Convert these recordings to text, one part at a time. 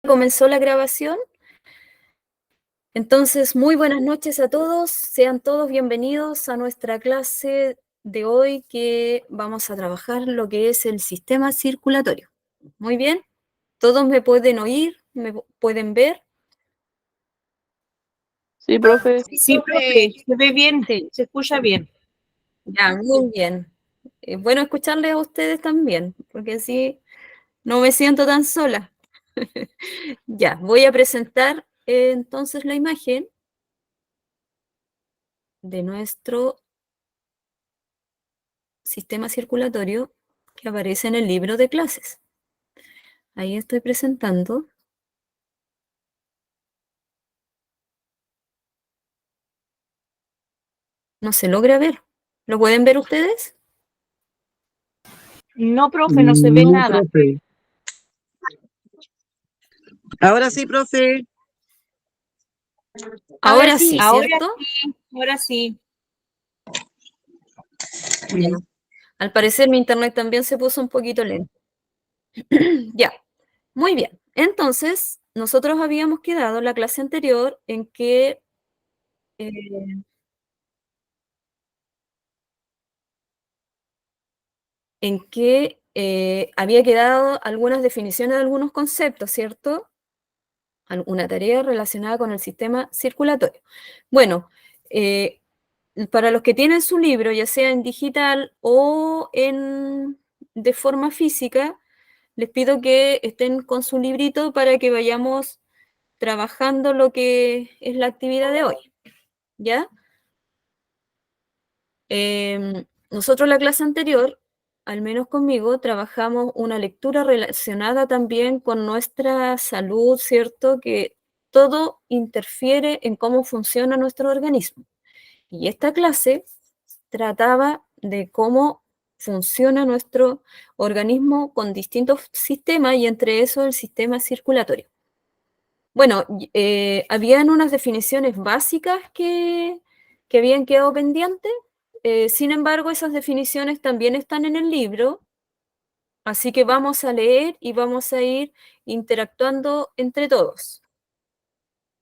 Comenzó la grabación. Entonces, muy buenas noches a todos. Sean todos bienvenidos a nuestra clase de hoy, que vamos a trabajar lo que es el sistema circulatorio. Muy bien. ¿Todos me pueden oír? ¿Me pueden ver? Sí, profe. Sí, profe, se ve bien, Sí. se escucha bien. Ya, muy bien. Bueno, escucharles a ustedes también, porque así no me siento tan sola. Ya, voy a presentar entonces la imagen de nuestro sistema circulatorio que aparece en el libro de clases. Ahí estoy presentando. No se logra ver. ¿Lo pueden ver ustedes? No, profe, no se ve nada. Profe. Ahora sí, profe. Ahora sí, ¿cierto? Ahora sí. Ya. Al parecer mi internet también se puso un poquito lento. Ya, muy bien. Entonces, nosotros habíamos quedado en la clase anterior en que había quedado algunas definiciones de algunos conceptos, ¿cierto? Una tarea relacionada con el sistema circulatorio. Bueno, para los que tienen su libro, ya sea en digital o de forma física, les pido que estén con su librito para que vayamos trabajando lo que es la actividad de hoy, ¿ya? Nosotros la clase anterior, al menos conmigo, trabajamos una lectura relacionada también con nuestra salud, ¿cierto? Que todo interfiere en cómo funciona nuestro organismo. Y esta clase trataba de cómo funciona nuestro organismo con distintos sistemas, y entre esos el sistema circulatorio. Bueno, habían unas definiciones básicas que habían quedado pendientes. Sin embargo, esas definiciones también están en el libro, así que vamos a leer y vamos a ir interactuando entre todos.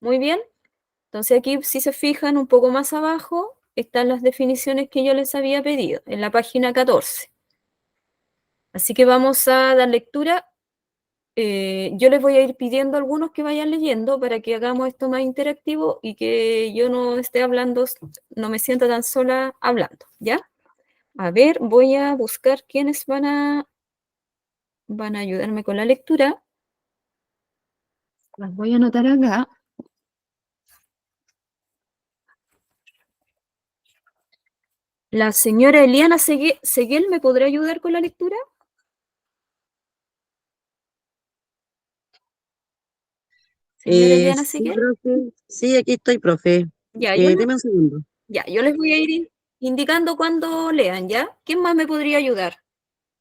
Muy bien. Entonces aquí, si se fijan un poco más abajo, están las definiciones que yo les había pedido, en la página 14. Así que vamos a dar lectura. Yo les voy a ir pidiendo a algunos que vayan leyendo para que hagamos esto más interactivo y que yo no esté hablando, no me sienta tan sola hablando, ¿ya? A ver, voy a buscar quiénes van a ayudarme con la lectura. Las voy a anotar acá. La señora Eliana Seguel, ¿me podrá ayudar con la lectura? Señora Eliana Sí, Seguel. profe. Sí, aquí estoy, profe. Ya, Deme un segundo. yo les voy a ir indicando cuando lean, ¿ya? ¿Quién más me podría ayudar?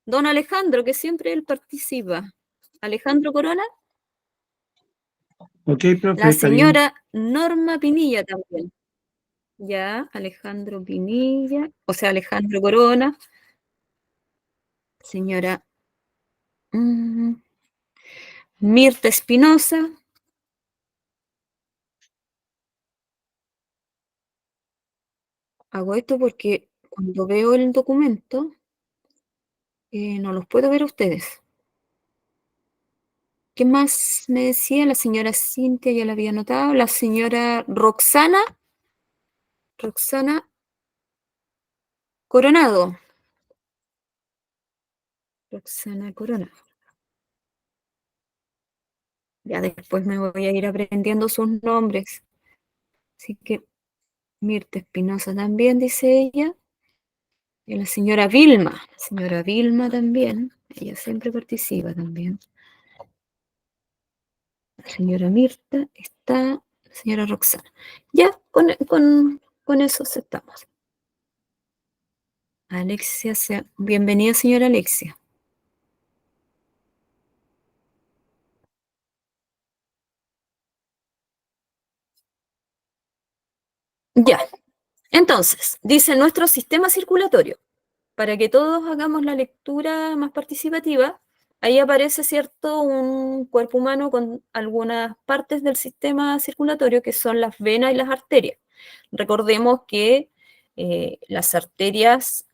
Don Alejandro, que siempre él participa. Alejandro Corona. Ok, profe, La está bien. señora Norma Pinilla también. Ya, Alejandro Pinilla, o sea, Alejandro Corona. Señora Mirta Espinosa. Hago esto porque cuando veo el documento, no los puedo ver a ustedes. ¿Qué más me decía? La señora Cintia, ya la había notado. La señora Roxana Coronado. Roxana Coronado. Ya después me voy a ir aprendiendo sus nombres. Así que Mirta Espinosa también, dice ella. Y la señora Vilma también. Ella siempre participa también. La señora Mirta está, la señora Roxana. Ya, con eso aceptamos. Alexia, bienvenida, señora Alexia. Ya, entonces, dice nuestro sistema circulatorio. Para que todos hagamos la lectura más participativa, ahí aparece, ¿cierto?, un cuerpo humano con algunas partes del sistema circulatorio que son las venas y las arterias. Recordemos que las arterias,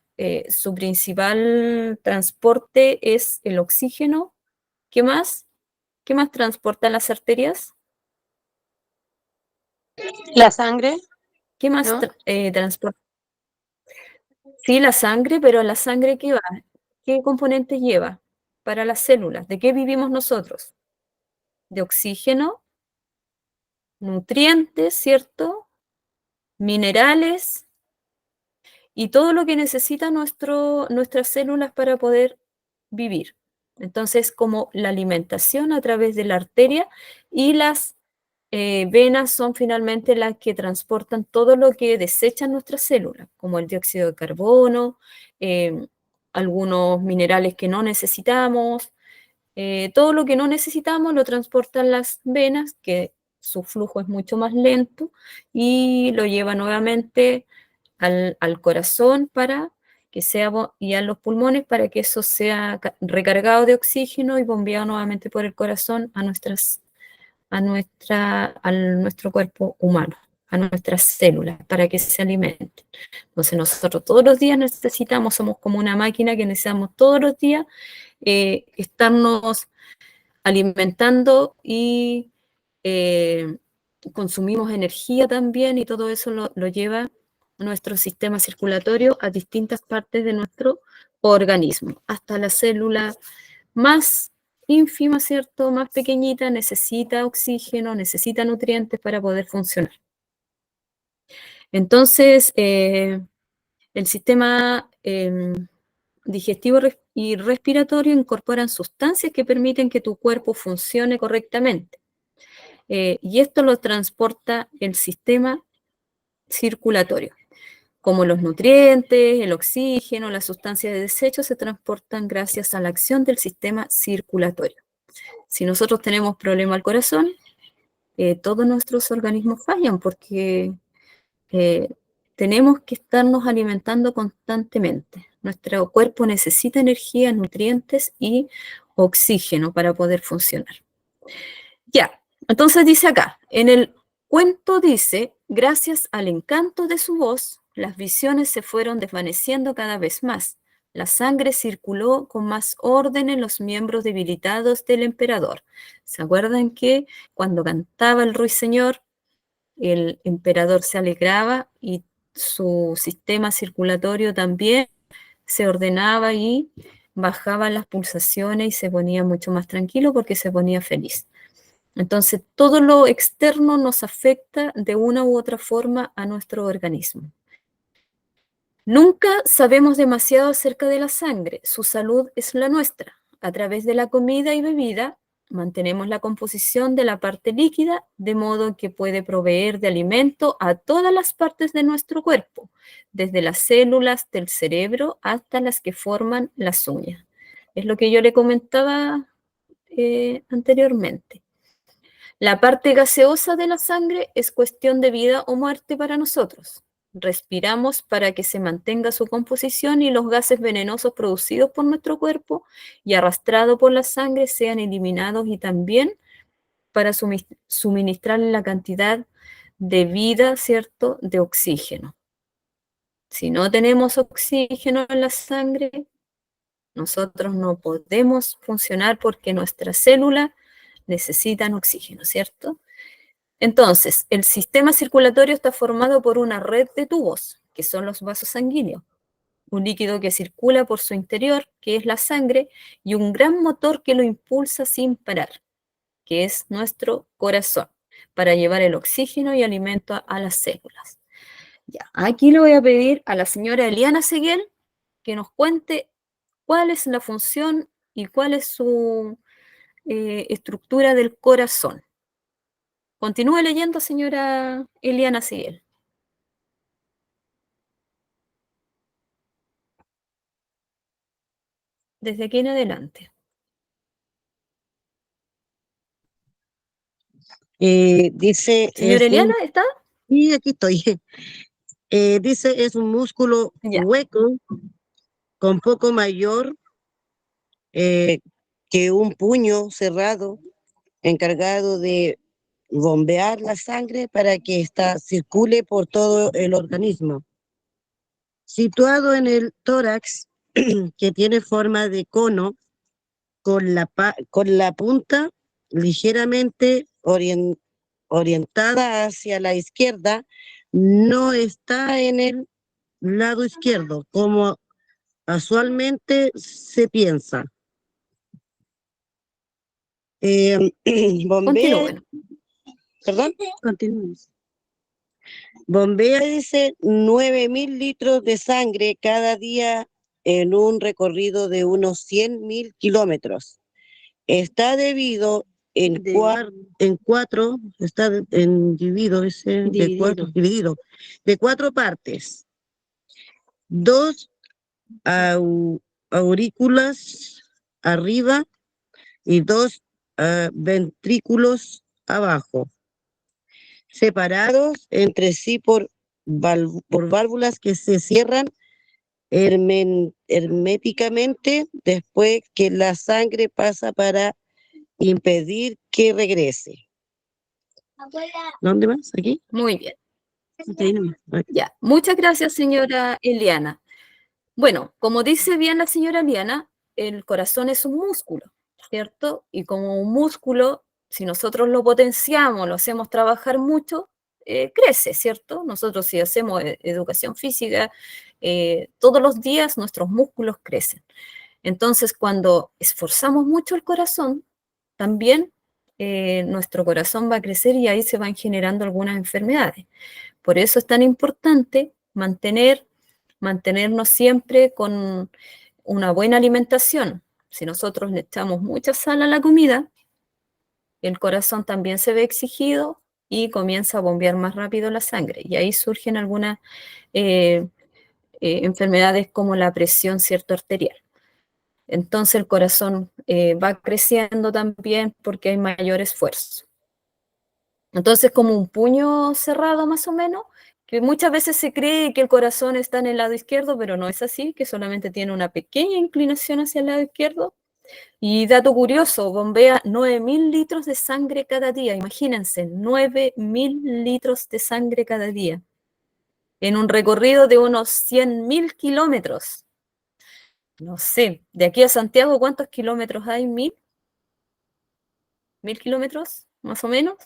su principal transporte es el oxígeno. ¿Qué más? ¿Qué más transportan las arterias? La sangre, ¿Qué más ¿no? transporta? Sí, la sangre, pero la sangre, ¿qué va? ¿Qué componentes lleva para las células? ¿De qué vivimos nosotros? De oxígeno, nutrientes, ¿cierto? Minerales y todo lo que necesitan nuestras células para poder vivir. Entonces, como la alimentación a través de la arteria y las venas son finalmente las que transportan todo lo que desechan nuestras células, como el dióxido de carbono, eh, algunos minerales que no necesitamos. Todo lo que no necesitamos lo transportan las venas, que su flujo es mucho más lento, y lo lleva nuevamente al corazón para que sea, y a los pulmones para que eso sea recargado de oxígeno y bombeado nuevamente por el corazón a nuestro cuerpo humano, a nuestras células, para que se alimenten. Entonces nosotros todos los días necesitamos, somos como una máquina que necesitamos todos los días estarnos alimentando y consumimos energía también, y todo eso lo lleva nuestro sistema circulatorio a distintas partes de nuestro organismo, hasta la célula más ínfima, ¿cierto? Más pequeñita, necesita oxígeno, necesita nutrientes para poder funcionar. Entonces, el sistema digestivo y respiratorio incorporan sustancias que permiten que tu cuerpo funcione correctamente. Y esto lo transporta el sistema circulatorio. Como los nutrientes, el oxígeno, las sustancias de desecho se transportan gracias a la acción del sistema circulatorio. Si nosotros tenemos problema al corazón, todos nuestros organismos fallan porque tenemos que estarnos alimentando constantemente. Nuestro cuerpo necesita energía, nutrientes y oxígeno para poder funcionar. Ya, entonces dice acá, en el cuento dice, gracias al encanto de su voz, las visiones se fueron desvaneciendo cada vez más. La sangre circuló con más orden en los miembros debilitados del emperador. ¿Se acuerdan que cuando cantaba el ruiseñor, el emperador se alegraba y su sistema circulatorio también se ordenaba y bajaban las pulsaciones y se ponía mucho más tranquilo porque se ponía feliz? Entonces, todo lo externo nos afecta de una u otra forma a nuestro organismo. Nunca sabemos demasiado acerca de la sangre, su salud es la nuestra. A través de la comida y bebida, mantenemos la composición de la parte líquida, de modo que puede proveer de alimento a todas las partes de nuestro cuerpo, desde las células del cerebro hasta las que forman las uñas. Es lo que yo le comentaba anteriormente. La parte gaseosa de la sangre es cuestión de vida o muerte para nosotros. Respiramos para que se mantenga su composición y los gases venenosos producidos por nuestro cuerpo y arrastrados por la sangre sean eliminados, y también para suministrarle la cantidad de vida, ¿cierto?, de oxígeno. Si no tenemos oxígeno en la sangre, nosotros no podemos funcionar porque nuestras células necesitan oxígeno, ¿cierto? Entonces, el sistema circulatorio está formado por una red de tubos, que son los vasos sanguíneos, un líquido que circula por su interior, que es la sangre, y un gran motor que lo impulsa sin parar, que es nuestro corazón, para llevar el oxígeno y alimento a las células. Ya, aquí le voy a pedir a la señora Eliana Seguel que nos cuente cuál es la función y cuál es su estructura del corazón. Continúe leyendo, señora Eliana Seguel. Desde aquí en adelante. Dice, Señora Eliana, ¿está? y aquí estoy. Dice, es un músculo Ya. hueco con poco mayor que un puño cerrado encargado de bombear la sangre para que ésta circule por todo el organismo. Situado en el tórax, que tiene forma de cono, con la punta ligeramente orientada hacia la izquierda, no está en el lado izquierdo, como usualmente se piensa. Bombea, Continúen. perdón, continuemos. Bombea, dice, 9.000 litros de sangre cada día en un recorrido de unos 100.000 kilómetros. Está dividido en cuatro, está dividido de cuatro partes. Dos aurículas arriba y dos ventrículos abajo, separados entre sí por válvulas que se cierran herméticamente después que la sangre pasa para impedir que regrese. ¿Dónde más? ¿Aquí? Muy bien. Ahí nomás. Ya. Muchas gracias, señora Eliana. Bueno, como dice bien la señora Eliana, el corazón es un músculo, ¿cierto? Y como un músculo, si nosotros lo potenciamos, lo hacemos trabajar mucho, crece, ¿cierto? Nosotros si hacemos educación física, todos los días nuestros músculos crecen. Entonces, cuando esforzamos mucho el corazón, también nuestro corazón va a crecer y ahí se van generando algunas enfermedades. Por eso es tan importante mantenernos siempre con una buena alimentación. Si nosotros le echamos mucha sal a la comida, el corazón también se ve exigido y comienza a bombear más rápido la sangre. Y ahí surgen algunas enfermedades como la presión, ¿cierto?, arterial. Entonces el corazón va creciendo también porque hay mayor esfuerzo. Entonces, como un puño cerrado más o menos, que muchas veces se cree que el corazón está en el lado izquierdo, pero no es así, que solamente tiene una pequeña inclinación hacia el lado izquierdo. Y dato curioso, bombea 9.000 litros de sangre cada día. Imagínense, 9.000 litros de sangre cada día, en un recorrido de unos 100.000 kilómetros. No sé, de aquí a Santiago, ¿cuántos kilómetros hay? ¿1.000 kilómetros, más o menos?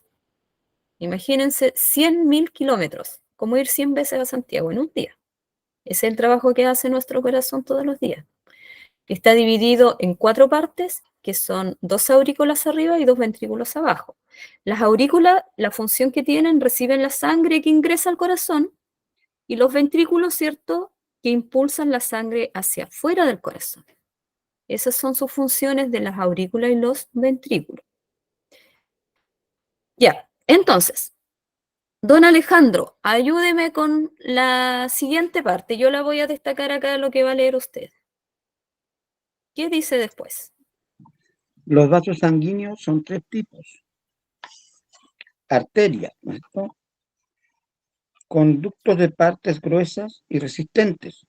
Imagínense 100.000 kilómetros, como ir 100 veces a Santiago en un día. Ese es el trabajo que hace nuestro corazón todos los días. Está dividido en 4 partes, que son 2 aurículas arriba y 2 ventrículos abajo. Las aurículas, la función que tienen, reciben la sangre que ingresa al corazón, y los ventrículos, ¿cierto?, que impulsan la sangre hacia afuera del corazón. Esas son sus funciones de las aurículas y los ventrículos. Ya, entonces, don Alejandro, ayúdeme con la siguiente parte. Yo la voy a destacar acá lo que va a leer usted. ¿Qué dice después? Los vasos sanguíneos son 3 tipos. Arteria, ¿no? Conductos de partes gruesas y resistentes,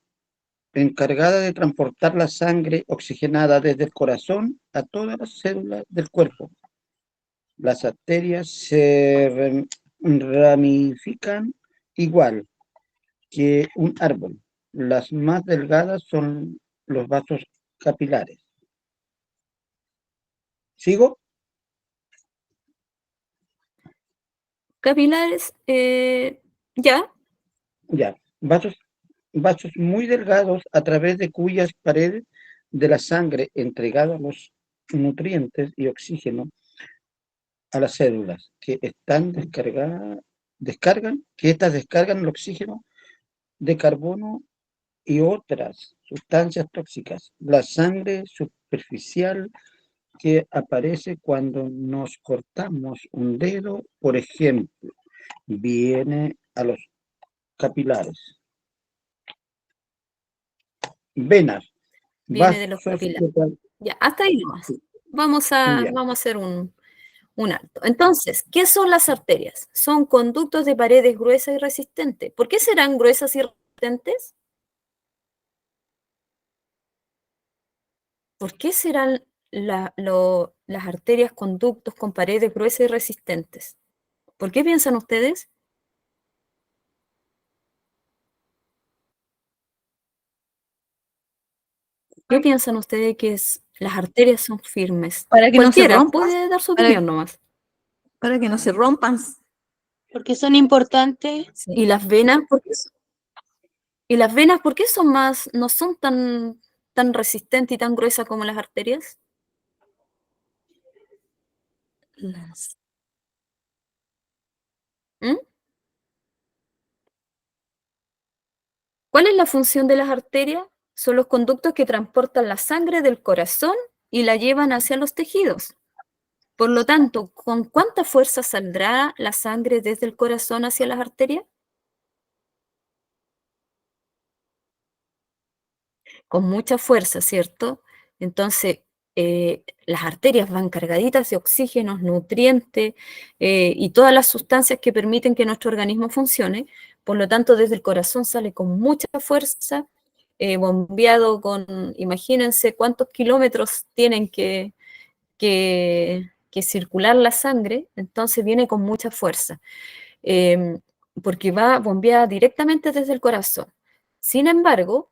encargada de transportar la sangre oxigenada desde el corazón a todas las células del cuerpo. Las arterias se ramifican igual que un árbol. Las más delgadas son los vasos capilares. ¿Sigo? Capilares, ya. Ya. Vasos muy delgados a través de cuyas paredes de la sangre entregada los nutrientes y oxígeno a las células que estas descargan el oxígeno de carbono y otras sustancias tóxicas. La sangre superficial que aparece cuando nos cortamos un dedo, por ejemplo, viene a los capilares. Venas. Viene de los Vasos capilares. Ya, hasta ahí nomás. Vamos a hacer un alto. Entonces, ¿qué son las arterias? Son conductos de paredes gruesas y resistentes. ¿Por qué serán gruesas y resistentes? ¿Por qué serán las arterias, conductos con paredes gruesas y resistentes. ¿Por qué piensan ustedes? ¿Qué piensan ustedes que las arterias son firmes? Para que no se Cualquiera rompan, puede dar su para, opinión nomás. para que no se rompan. Porque son importantes. Sí. ¿Y las venas? ¿Por qué son más, no son tan resistentes y tan gruesas como las arterias? Las- ¿Mm? ¿Cuál es la función de las arterias? Son los conductos que transportan la sangre del corazón y la llevan hacia los tejidos. Por lo tanto, ¿con cuánta fuerza saldrá la sangre desde el corazón hacia las arterias? Con mucha fuerza, ¿cierto? Entonces, las arterias van cargaditas de oxígenos, nutrientes y todas las sustancias que permiten que nuestro organismo funcione. Por lo tanto, desde el corazón sale con mucha fuerza, bombeado con, imagínense cuántos kilómetros tienen que circular la sangre, entonces viene con mucha fuerza, eh, porque va bombeada directamente desde el corazón. Sin embargo,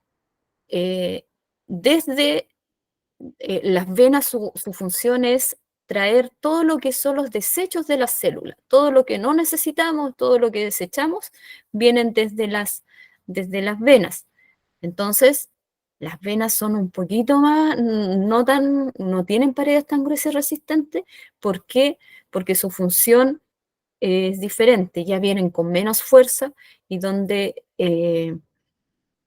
eh, desde las venas su función es traer todo lo que son los desechos de las células, todo lo que no necesitamos, todo lo que desechamos, vienen desde las venas. Entonces, las venas son un poquito más, no tienen paredes tan gruesas y resistentes. ¿Por qué? Porque su función es diferente, ya vienen con menos fuerza y donde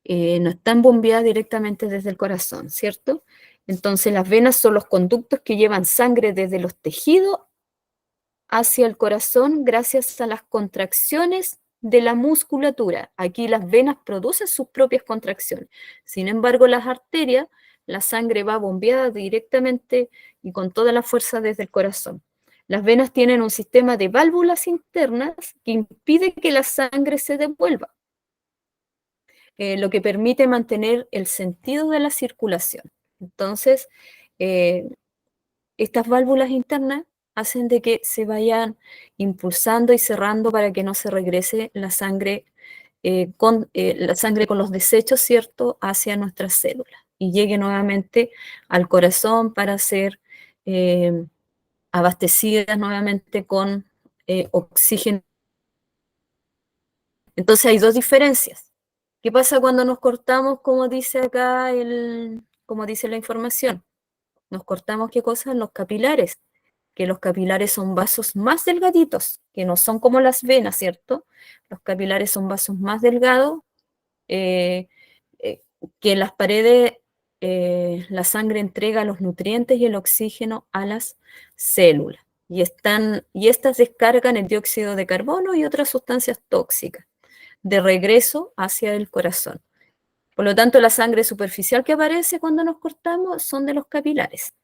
no están bombeadas directamente desde el corazón, ¿cierto? Entonces las venas son los conductos que llevan sangre desde los tejidos hacia el corazón gracias a las contracciones de la musculatura. Aquí las venas producen sus propias contracciones. Sin embargo, las arterias, la sangre va bombeada directamente y con toda la fuerza desde el corazón. Las venas tienen un sistema de válvulas internas que impide que la sangre se devuelva, lo que permite mantener el sentido de la circulación. Entonces, eh, estas válvulas internas hacen de que se vayan impulsando y cerrando para que no se regrese la sangre con los desechos, ¿cierto?, hacia nuestras células y llegue nuevamente al corazón para ser abastecidas nuevamente con oxígeno. Entonces hay dos diferencias. ¿Qué pasa cuando nos cortamos, como dice acá, como dice la información? Nos cortamos, ¿qué cosa? Los capilares, que los capilares son vasos más delgaditos, que no son como las venas, ¿cierto? Los capilares son vasos más delgados, eh, eh, que en las paredes la sangre entrega los nutrientes y el oxígeno a las células. Y estas descargan el dióxido de carbono y otras sustancias tóxicas de regreso hacia el corazón. Por lo tanto, la sangre superficial que aparece cuando nos cortamos son de los capilares.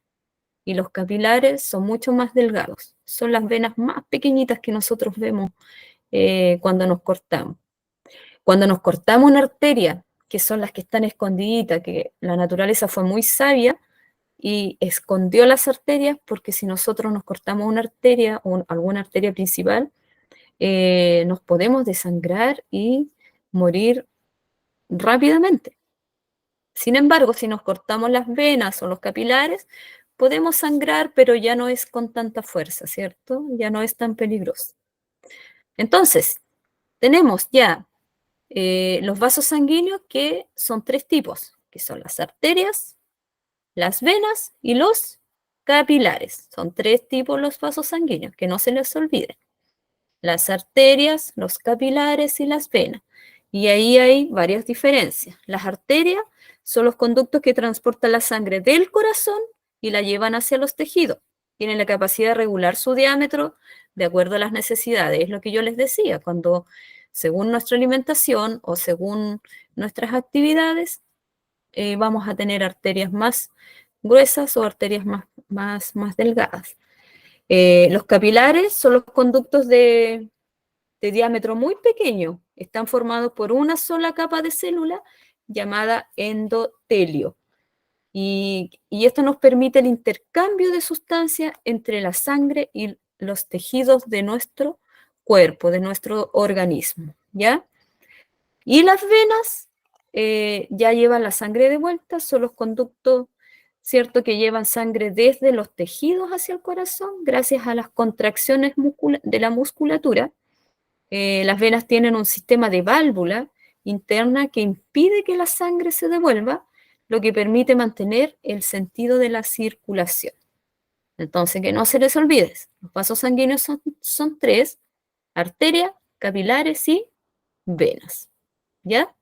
Y los capilares son mucho más delgados. Son las venas más pequeñitas que nosotros vemos cuando nos cortamos. Cuando nos cortamos una arteria, que son las que están escondiditas, que la naturaleza fue muy sabia y escondió las arterias, porque si nosotros nos cortamos una arteria o alguna arteria principal, nos podemos desangrar y morir rápidamente. Sin embargo, si nos cortamos las venas o los capilares, podemos sangrar, pero ya no es con tanta fuerza, ¿cierto? Ya no es tan peligroso. Entonces, tenemos ya los vasos sanguíneos, que son tres tipos, que son las arterias, las venas y los capilares. Son tres tipos los vasos sanguíneos, que no se les olvide. Las arterias, los capilares y las venas. Y ahí hay varias diferencias. Las arterias son los conductos que transportan la sangre del corazón y la llevan hacia los tejidos. Tienen la capacidad de regular su diámetro de acuerdo a las necesidades. Es lo que yo les decía, cuando según nuestra alimentación o según nuestras actividades, vamos a tener arterias más gruesas o arterias más delgadas. Los capilares son los conductos de diámetro muy pequeño. Están formados por una sola capa de célula llamada endotelio. Y esto nos permite el intercambio de sustancias entre la sangre y los tejidos de nuestro cuerpo, de nuestro organismo, ¿ya? Y las venas ya llevan la sangre de vuelta, son los conductos, ¿cierto?, que llevan sangre desde los tejidos hacia el corazón, gracias a las contracciones de la musculatura. Las venas tienen un sistema de válvula interna que impide que la sangre se devuelva, lo que permite mantener el sentido de la circulación. Entonces, que no se les olvide, los vasos sanguíneos son tres: arterias, capilares y venas. ¿Ya?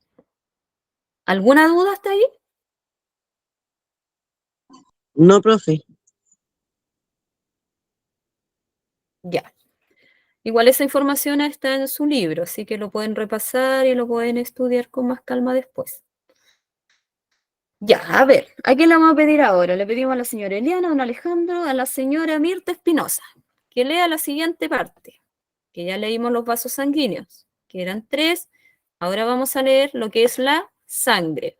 ¿Alguna duda hasta ahí? No, profe. Ya. Igual esa información está en su libro, así que lo pueden repasar y lo pueden estudiar con más calma después. Ya, a ver, ¿a quién le vamos a pedir ahora? Le pedimos a la señora Eliana, a don Alejandro, a la señora Mirta Espinosa, que lea la siguiente parte, que ya leímos los vasos sanguíneos, que eran tres. Ahora vamos a leer lo que es la sangre.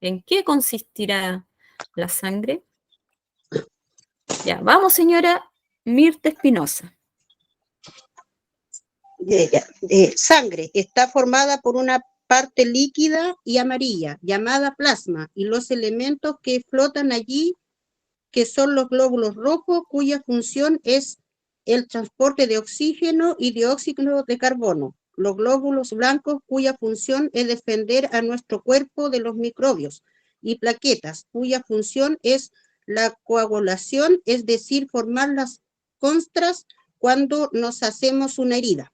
¿En qué consistirá la sangre? Ya, vamos, señora Mirta Espinosa. Sangre está formada por una parte líquida y amarilla llamada plasma y los elementos que flotan allí, que son los glóbulos rojos, cuya función es el transporte de oxígeno y dióxido de carbono. Los glóbulos blancos, cuya función es defender a nuestro cuerpo de los microbios, y plaquetas, cuya función es la coagulación, es decir, formar las costras cuando nos hacemos una herida.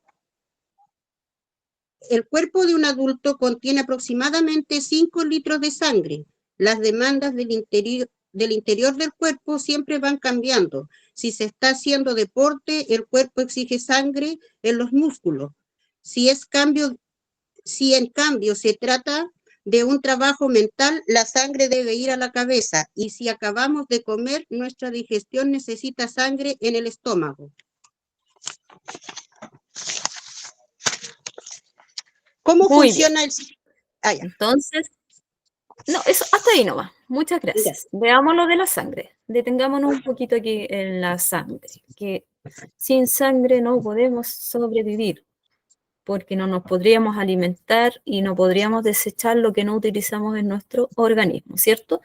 El cuerpo de un adulto contiene aproximadamente 5 litros de sangre. Las demandas del interior del cuerpo siempre van cambiando. Si se está haciendo deporte, el cuerpo exige sangre en los músculos. Si en cambio se trata de un trabajo mental, la sangre debe ir a la cabeza. Y si acabamos de comer, nuestra digestión necesita sangre en el estómago. ¿Cómo Muy funciona bien. Ah, ya. Entonces, no, eso, hasta ahí nomás. Muchas gracias. Veamos lo de la sangre. Detengámonos un poquito aquí en la sangre, que sin sangre no podemos sobrevivir, porque no nos podríamos alimentar y no podríamos desechar lo que no utilizamos en nuestro organismo, ¿cierto?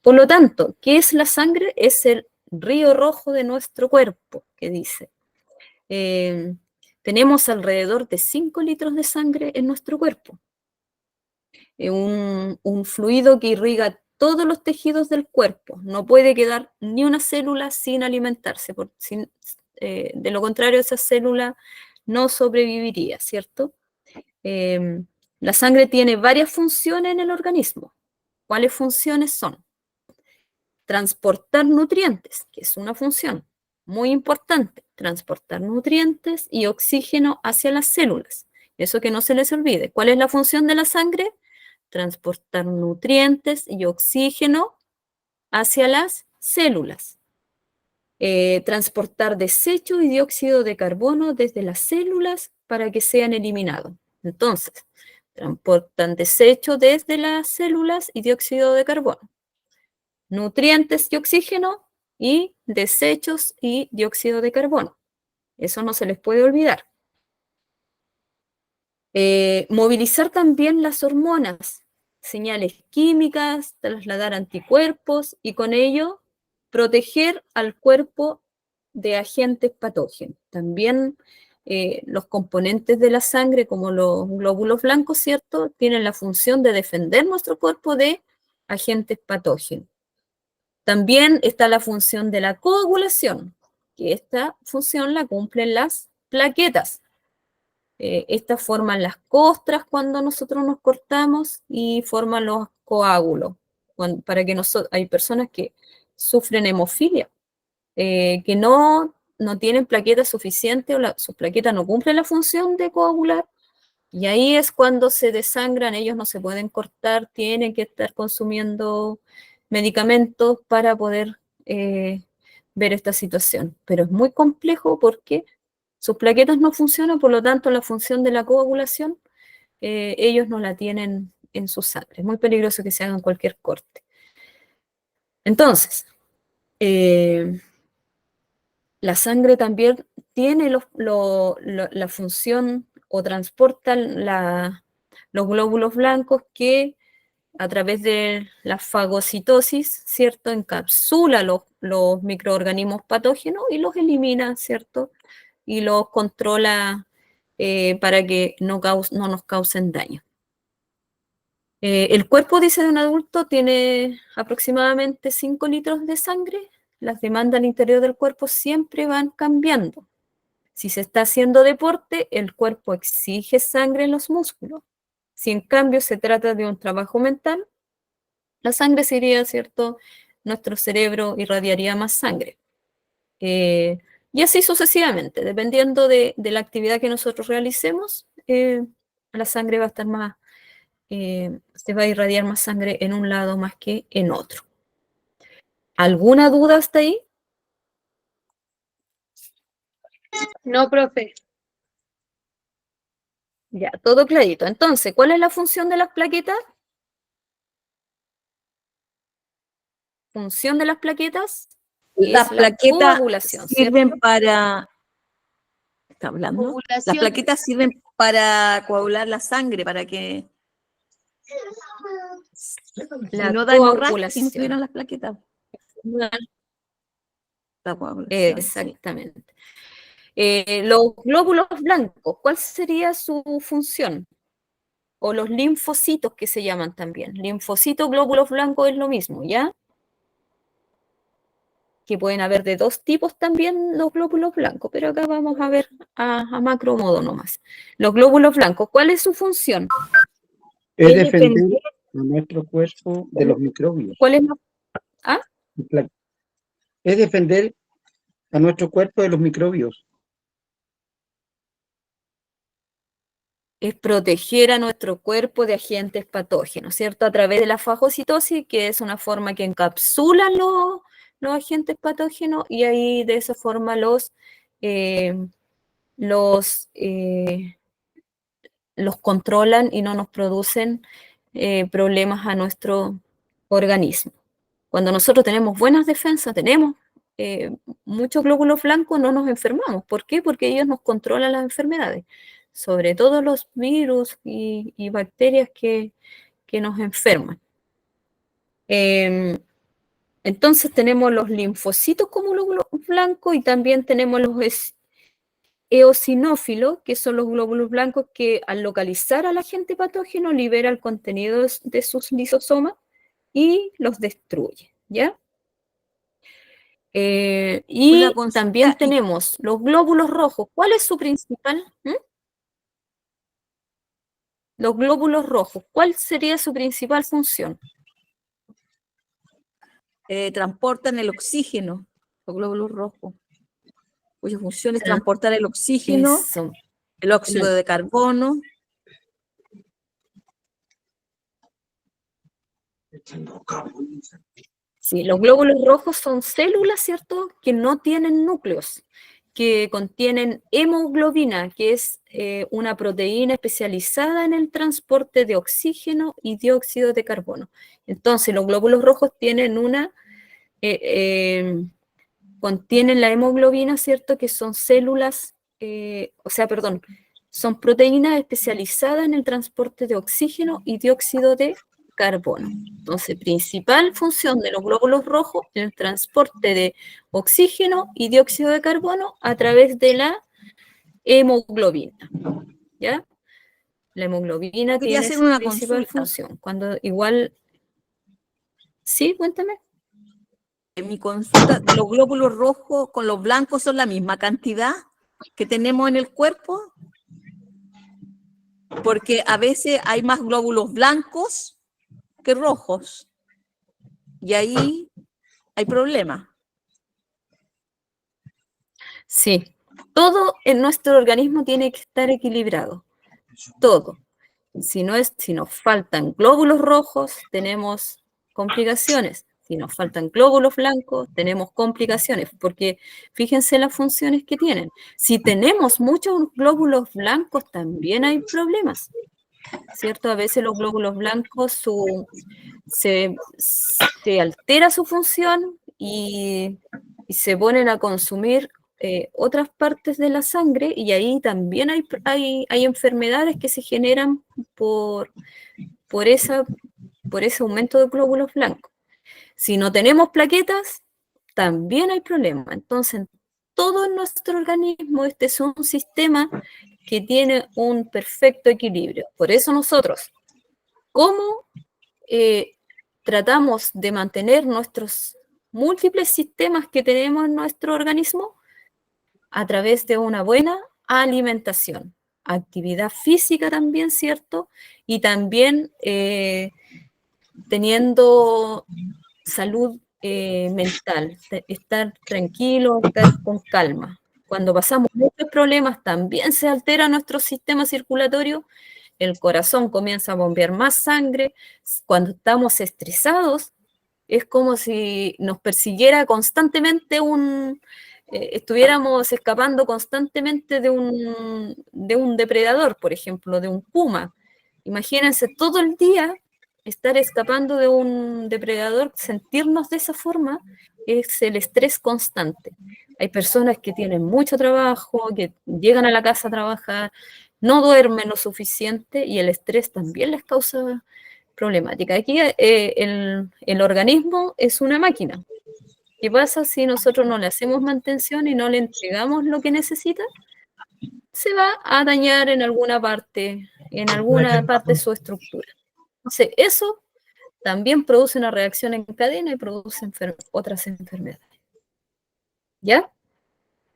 Por lo tanto, ¿qué es la sangre? Es el río rojo de nuestro cuerpo, que dice. Tenemos alrededor de 5 litros de sangre en nuestro cuerpo. Un fluido que irriga todos los tejidos del cuerpo. No puede quedar ni una célula sin alimentarse. De lo contrario, esa célula no sobreviviría, ¿cierto? La sangre tiene varias funciones en el organismo. ¿Cuáles funciones son? Transportar nutrientes, que es una función muy importante. Transportar nutrientes y oxígeno hacia las células. Eso que no se les olvide. ¿Cuál es la función de la sangre? Transportar nutrientes y oxígeno hacia las células. Transportar desecho y dióxido de carbono desde las células para que sean eliminados. Entonces, transportan desecho desde las células y dióxido de carbono. Nutrientes y oxígeno y desechos y dióxido de carbono. Eso no se les puede olvidar. Movilizar también las hormonas, señales químicas, trasladar anticuerpos y con ello proteger al cuerpo de agentes patógenos. También los componentes de la sangre, como los glóbulos blancos, ¿cierto?, tienen la función de defender nuestro cuerpo de agentes patógenos. También está la función de la coagulación, que esta función la cumplen las plaquetas. Estas forman las costras cuando nosotros nos cortamos y forman los coágulos. Hay personas que sufren hemofilia, que no tienen plaquetas suficientes o sus plaquetas no cumplen la función de coagular, y ahí es cuando se desangran. Ellos no se pueden cortar, tienen que estar consumiendo medicamentos para poder ver esta situación. Pero es muy complejo porque sus plaquetas no funcionan, por lo tanto la función de la coagulación ellos no la tienen en su sangre. Es muy peligroso que se hagan cualquier corte. Entonces, la sangre también tiene la función o transporta los glóbulos blancos que a través de la fagocitosis, ¿cierto? Encapsula los microorganismos patógenos y los elimina, ¿cierto? Y los controla para que no nos causen daño. El cuerpo, dice, de un adulto tiene aproximadamente 5 litros de sangre. Las demandas al interior del cuerpo siempre van cambiando. Si se está haciendo deporte, el cuerpo exige sangre en los músculos. Si en cambio se trata de un trabajo mental, la sangre se iría, ¿cierto? Nuestro cerebro irradiaría más sangre. Y así sucesivamente, dependiendo de la actividad que nosotros realicemos, la sangre va a estar más, se va a irradiar más sangre en un lado más que en otro. ¿Alguna duda hasta ahí? No, profe. Ya, todo clarito. Entonces, ¿cuál es la función de las plaquetas? Función de las plaquetas Las es la plaquetas coagulación, sirven ¿cierto? para, ¿está hablando? Las Ovulación. plaquetas sirven para coagular la sangre, para que La si no da hemorragia, si no coagulación. estuvieran las plaquetas. La coagulación, sí. Exactamente. Los glóbulos blancos, ¿cuál sería su función? O los linfocitos, que se llaman también. Linfocitos, glóbulos blancos es lo mismo, ¿ya? Que pueden haber de dos tipos también los glóbulos blancos, pero acá vamos a ver a macro modo nomás. Los glóbulos blancos, ¿cuál es su función? Es defender a nuestro cuerpo de los microbios. ¿Cuál es la... ¿Ah? Es defender a nuestro cuerpo de los microbios. Es proteger a nuestro cuerpo de agentes patógenos, ¿cierto? A través de la fagocitosis, que es una forma que encapsula los agentes patógenos y ahí de esa forma los controlan y no nos producen problemas a nuestro organismo. Cuando nosotros tenemos buenas defensas, tenemos muchos glóbulos blancos, no nos enfermamos. ¿Por qué? Porque ellos nos controlan las enfermedades, sobre todo los virus y bacterias que nos enferman. Entonces tenemos los linfocitos como glóbulos blancos y también tenemos los eosinófilos, que son los glóbulos blancos que al localizar al agente patógeno libera el contenido de sus lisosomas y los destruye, ¿ya? Y también tenemos los glóbulos rojos. ¿Cuál es su principal? Los glóbulos rojos, ¿cuál sería su principal función? Transportan el oxígeno, los glóbulos rojos, cuya función es transportar el oxígeno, Eso. el óxido de carbono. Sí, los glóbulos rojos son células, ¿cierto?, que no tienen núcleos, que contienen hemoglobina, que es una proteína especializada en el transporte de oxígeno y dióxido de carbono. Entonces, los glóbulos rojos tienen contienen la hemoglobina, ¿cierto?, que son células, son proteínas especializadas en el transporte de oxígeno y dióxido de carbono. Entonces, principal función de los glóbulos rojos, el transporte de oxígeno y dióxido de carbono a través de la hemoglobina, ¿ya? La hemoglobina Quería tiene hacer esa una principal consulta. función. Cuando igual... ¿Sí? Cuéntame. En mi consulta, ¿los glóbulos rojos con los blancos son la misma cantidad que tenemos en el cuerpo? Porque a veces hay más glóbulos blancos que rojos. Y ahí hay problemas. Sí, todo en nuestro organismo tiene que estar equilibrado. Todo. Si nos faltan glóbulos rojos, tenemos complicaciones. Si nos faltan glóbulos blancos, tenemos complicaciones, porque fíjense las funciones que tienen. Si tenemos muchos glóbulos blancos, también hay problemas. ¿cierto? A veces los glóbulos blancos se altera su función y se ponen a consumir otras partes de la sangre, y ahí también hay enfermedades que se generan por ese aumento de glóbulos blancos. Si no tenemos plaquetas, también hay problemas. Entonces, todo nuestro organismo, este es un sistema que tiene un perfecto equilibrio. Por eso nosotros, ¿cómo tratamos de mantener nuestros múltiples sistemas que tenemos en nuestro organismo? A través de una buena alimentación, actividad física también, ¿cierto? Y también teniendo salud mental, estar tranquilo, estar con calma. Cuando pasamos muchos problemas, también se altera nuestro sistema circulatorio, el corazón comienza a bombear más sangre. Cuando estamos estresados, es como si nos persiguiera constantemente estuviéramos escapando constantemente de un depredador, por ejemplo, de un puma. Imagínense todo el día estar escapando de un depredador, sentirnos de esa forma, es el estrés constante. Hay personas que tienen mucho trabajo, que llegan a la casa a trabajar, no duermen lo suficiente y el estrés también les causa problemática. Aquí el organismo es una máquina. ¿Qué pasa si nosotros no le hacemos mantención y no le entregamos lo que necesita? Se va a dañar en alguna parte de su estructura. Entonces, eso también produce una reacción en cadena y produce otras enfermedades. ¿Ya?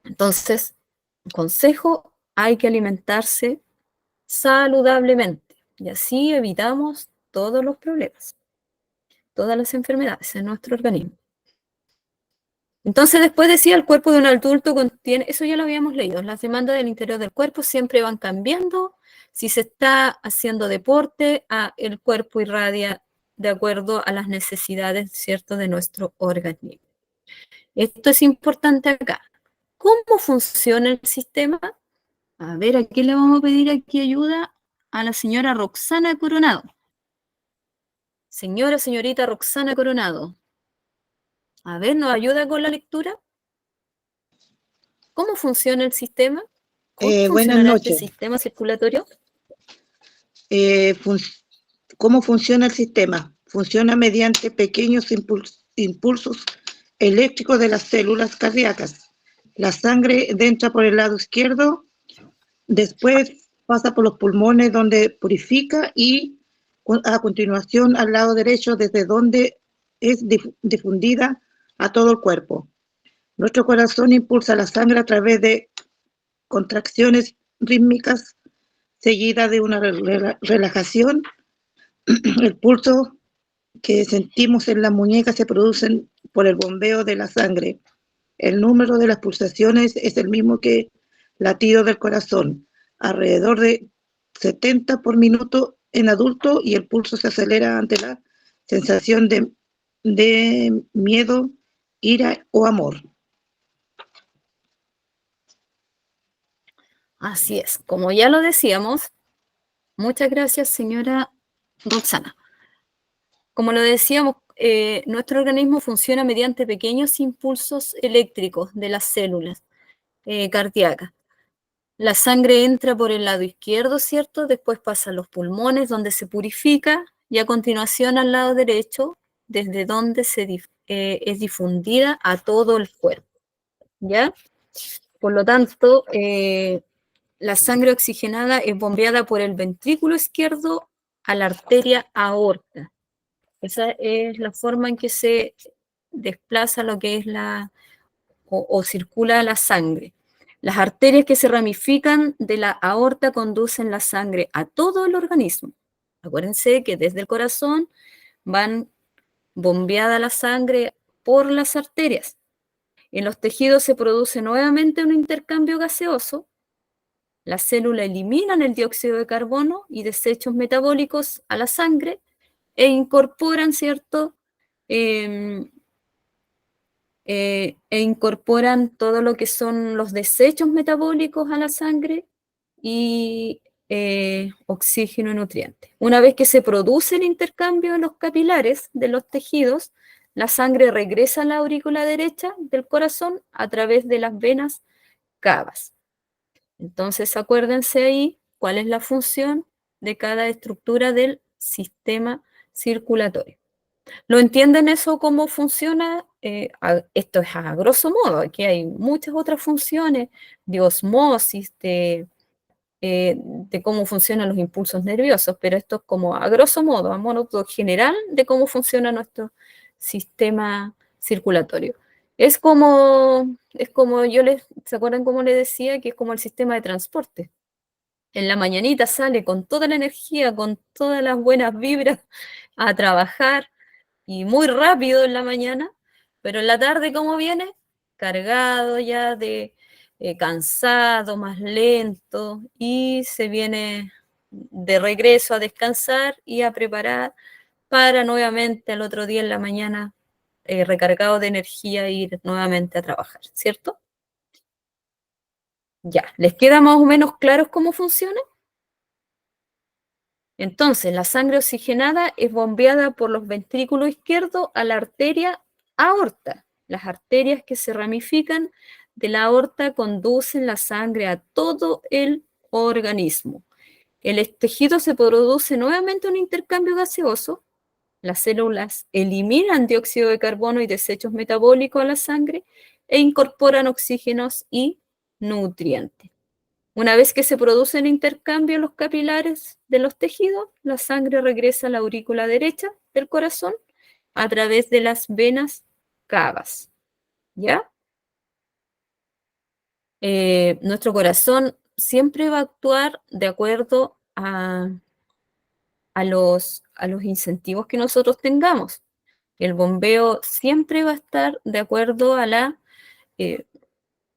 Entonces, consejo, hay que alimentarse saludablemente y así evitamos todos los problemas, todas las enfermedades en nuestro organismo. Entonces, después decía, el cuerpo de un adulto contiene, eso ya lo habíamos leído, las demandas del interior del cuerpo siempre van cambiando. Si se está haciendo deporte, el cuerpo irradia de acuerdo a las necesidades, ¿cierto?, de nuestro organismo. Esto es importante acá. ¿Cómo funciona el sistema? A ver, ¿a quién le vamos a pedir aquí ayuda? A la señora Roxana Coronado. Señorita Roxana Coronado. A ver, ¿nos ayuda con la lectura? ¿Cómo funciona el sistema? ¿Cómo Buenas funcionará este noches. sistema circulatorio? ¿Cómo funciona el sistema? Funciona mediante pequeños impulsos eléctricos de las células cardíacas. La sangre entra por el lado izquierdo, después pasa por los pulmones donde purifica y a continuación al lado derecho desde donde es difundida a todo el cuerpo. Nuestro corazón impulsa la sangre a través de contracciones rítmicas seguida de una relajación. El pulso que sentimos en la muñeca se produce por el bombeo de la sangre. El número de las pulsaciones es el mismo que latido del corazón, alrededor de 70 por minuto en adulto, y el pulso se acelera ante la sensación de miedo, ira o amor. Así es, como ya lo decíamos, muchas gracias, señora Roxana. Como lo decíamos, nuestro organismo funciona mediante pequeños impulsos eléctricos de las células cardíacas. La sangre entra por el lado izquierdo, ¿cierto? Después pasa a los pulmones, donde se purifica, y a continuación al lado derecho, desde donde es difundida a todo el cuerpo, ¿ya? Por lo tanto, la sangre oxigenada es bombeada por el ventrículo izquierdo a la arteria aorta. Esa es la forma en que se desplaza lo que es o circula la sangre. Las arterias que se ramifican de la aorta conducen la sangre a todo el organismo. Acuérdense que desde el corazón van bombeada la sangre por las arterias. En los tejidos se produce nuevamente un intercambio gaseoso. Las células eliminan el dióxido de carbono y desechos metabólicos a la sangre e incorporan, ¿cierto? Incorporan todo lo que son los desechos metabólicos a la sangre y oxígeno y nutrientes. Una vez que se produce el intercambio en los capilares de los tejidos, la sangre regresa a la aurícula derecha del corazón a través de las venas cavas. Entonces, acuérdense ahí cuál es la función de cada estructura del sistema circulatorio. ¿Lo entienden eso cómo funciona? Esto es a grosso modo, aquí hay muchas otras funciones de osmosis, de cómo funcionan los impulsos nerviosos, pero esto es como a grosso modo, a modo general de cómo funciona nuestro sistema circulatorio. Es como ¿se acuerdan cómo les decía? Que es como el sistema de transporte. En la mañanita sale con toda la energía, con todas las buenas vibras a trabajar y muy rápido en la mañana, pero en la tarde, ¿cómo viene? Cargado ya de cansado, más lento, y se viene de regreso a descansar y a preparar para nuevamente al otro día en la mañana, recargado de energía, ir nuevamente a trabajar, ¿cierto? Ya, ¿les queda más o menos claro cómo funciona? Entonces, la sangre oxigenada es bombeada por los ventrículos izquierdos a la arteria aorta. Las arterias que se ramifican de la aorta conducen la sangre a todo el organismo. El tejido se produce nuevamente un intercambio gaseoso. Las células eliminan dióxido de carbono y desechos metabólicos a la sangre e incorporan oxígenos y nutrientes. Una vez que se produce el intercambio en los capilares de los tejidos, la sangre regresa a la aurícula derecha del corazón a través de las venas cavas. ¿Ya? Nuestro corazón siempre va a actuar de acuerdo a los incentivos que nosotros tengamos. El bombeo siempre va a estar de acuerdo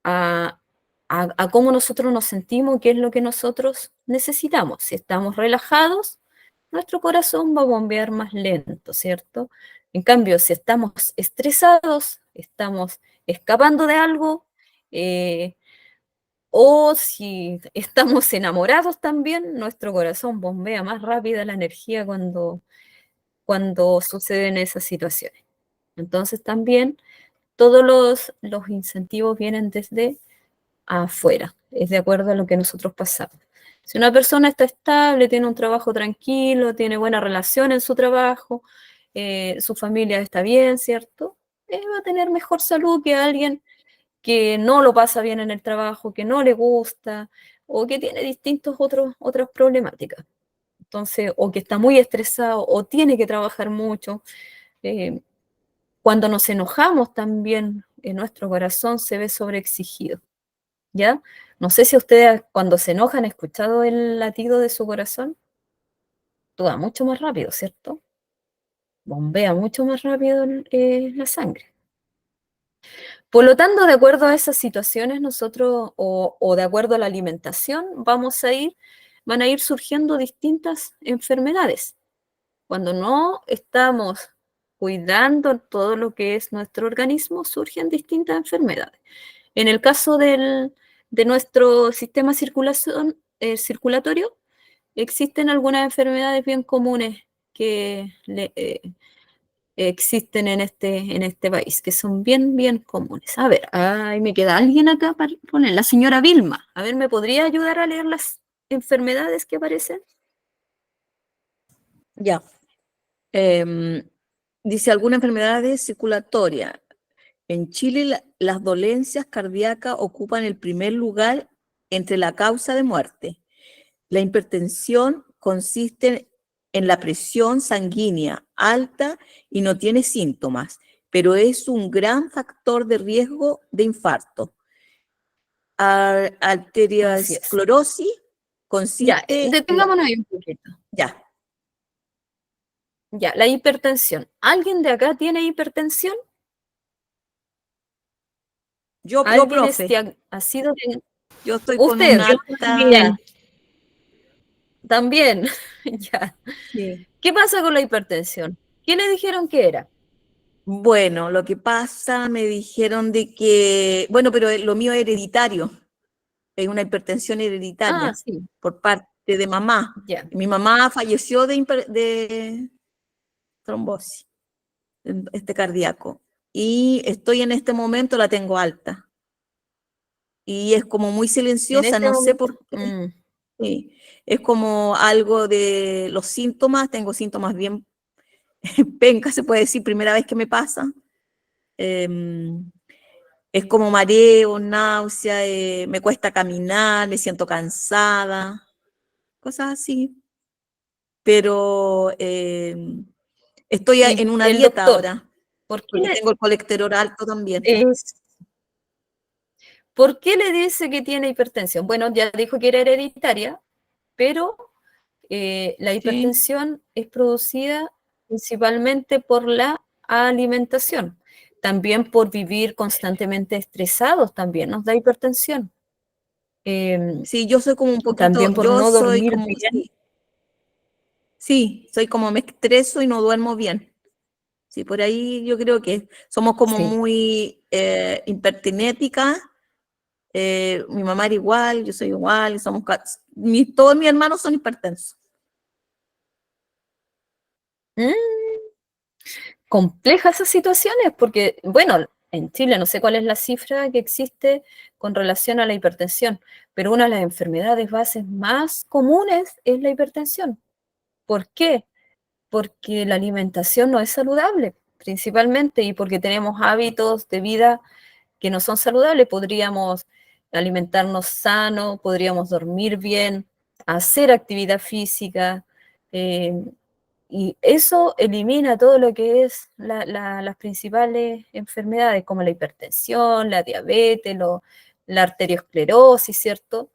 a cómo nosotros nos sentimos, qué es lo que nosotros necesitamos. Si estamos relajados, nuestro corazón va a bombear más lento, ¿cierto? En cambio, si estamos estresados, estamos escapando de algo, o si estamos enamorados también, nuestro corazón bombea más rápida la energía cuando suceden esas situaciones. Entonces también todos los incentivos vienen desde afuera, es de acuerdo a lo que nosotros pasamos. Si una persona está estable, tiene un trabajo tranquilo, tiene buena relación en su trabajo, su familia está bien, ¿cierto? Va a tener mejor salud que alguien que no lo pasa bien en el trabajo, que no le gusta, o que tiene otras problemáticas. Entonces, o que está muy estresado, o tiene que trabajar mucho. Cuando nos enojamos también, nuestro corazón se ve sobreexigido. ¿Ya? No sé si ustedes cuando se enojan han escuchado el latido de su corazón. Actúa mucho más rápido, ¿cierto? Bombea mucho más rápido la sangre. Por lo tanto, de acuerdo a esas situaciones, nosotros, o de acuerdo a la alimentación, van a ir surgiendo distintas enfermedades. Cuando no estamos cuidando todo lo que es nuestro organismo, surgen distintas enfermedades. En el caso de nuestro sistema circulatorio, existen algunas enfermedades bien comunes que existen en este país, que son bien, bien comunes. A ver, ay, me queda alguien acá para poner, la señora Vilma. A ver, ¿me podría ayudar a leer las enfermedades que aparecen? Ya. Dice alguna enfermedad circulatoria. En Chile las dolencias cardíacas ocupan el primer lugar entre la causa de muerte. La hipertensión consiste en la presión sanguínea alta y no tiene síntomas, pero es un gran factor de riesgo de infarto. Arteriosclerosis Ya, consiste... detengámonos ahí un poquito. Ya. Ya, la hipertensión. ¿Alguien de acá tiene hipertensión? Yo, ¿Alguien profe, ha sido... yo estoy con Usted, una alta... ya, también, ya. Sí. ¿Qué pasa con la hipertensión? ¿Qué le dijeron que era? Bueno, lo que pasa, me dijeron de que, bueno, pero lo mío es hereditario, es una hipertensión Ah, hereditaria sí. por parte de mamá. Ya. Mi mamá falleció de trombosis cardíaco. Y estoy en este momento, la tengo alta. Y es como muy En silenciosa, este no sé momento. por qué. Sí. Es como algo de los síntomas, tengo síntomas bien penca, se puede decir, primera vez que me pasa. Es como mareo, náusea, me cuesta caminar, me siento cansada, cosas así. Pero estoy Y en una el dieta doctor, ahora, ¿por qué porque tengo el colesterol alto también. ¿por qué le dice que tiene hipertensión? Bueno, ya dijo que era hereditaria, pero la Sí, hipertensión es producida principalmente por la alimentación. También por vivir constantemente estresados, también nos da hipertensión. sí, yo soy como un poquito, También por yo no soy dormir como, bien. sí, soy como me estreso y no duermo bien. Sí, por ahí yo creo que somos como Sí. muy impertinéticas. Mi mamá era igual, yo soy igual, todos mis hermanos son hipertensos. Mm, complejas esas situaciones, porque, bueno, en Chile no sé cuál es la cifra que existe con relación a la hipertensión, pero una de las enfermedades bases más comunes es la hipertensión. ¿Por qué? Porque la alimentación no es saludable, principalmente, y porque tenemos hábitos de vida que no son saludables. Podríamos alimentarnos sano, podríamos dormir bien, hacer actividad física, eh, y eso elimina todo lo que es las principales enfermedades, como la hipertensión, la diabetes, la arteriosclerosis, ¿cierto?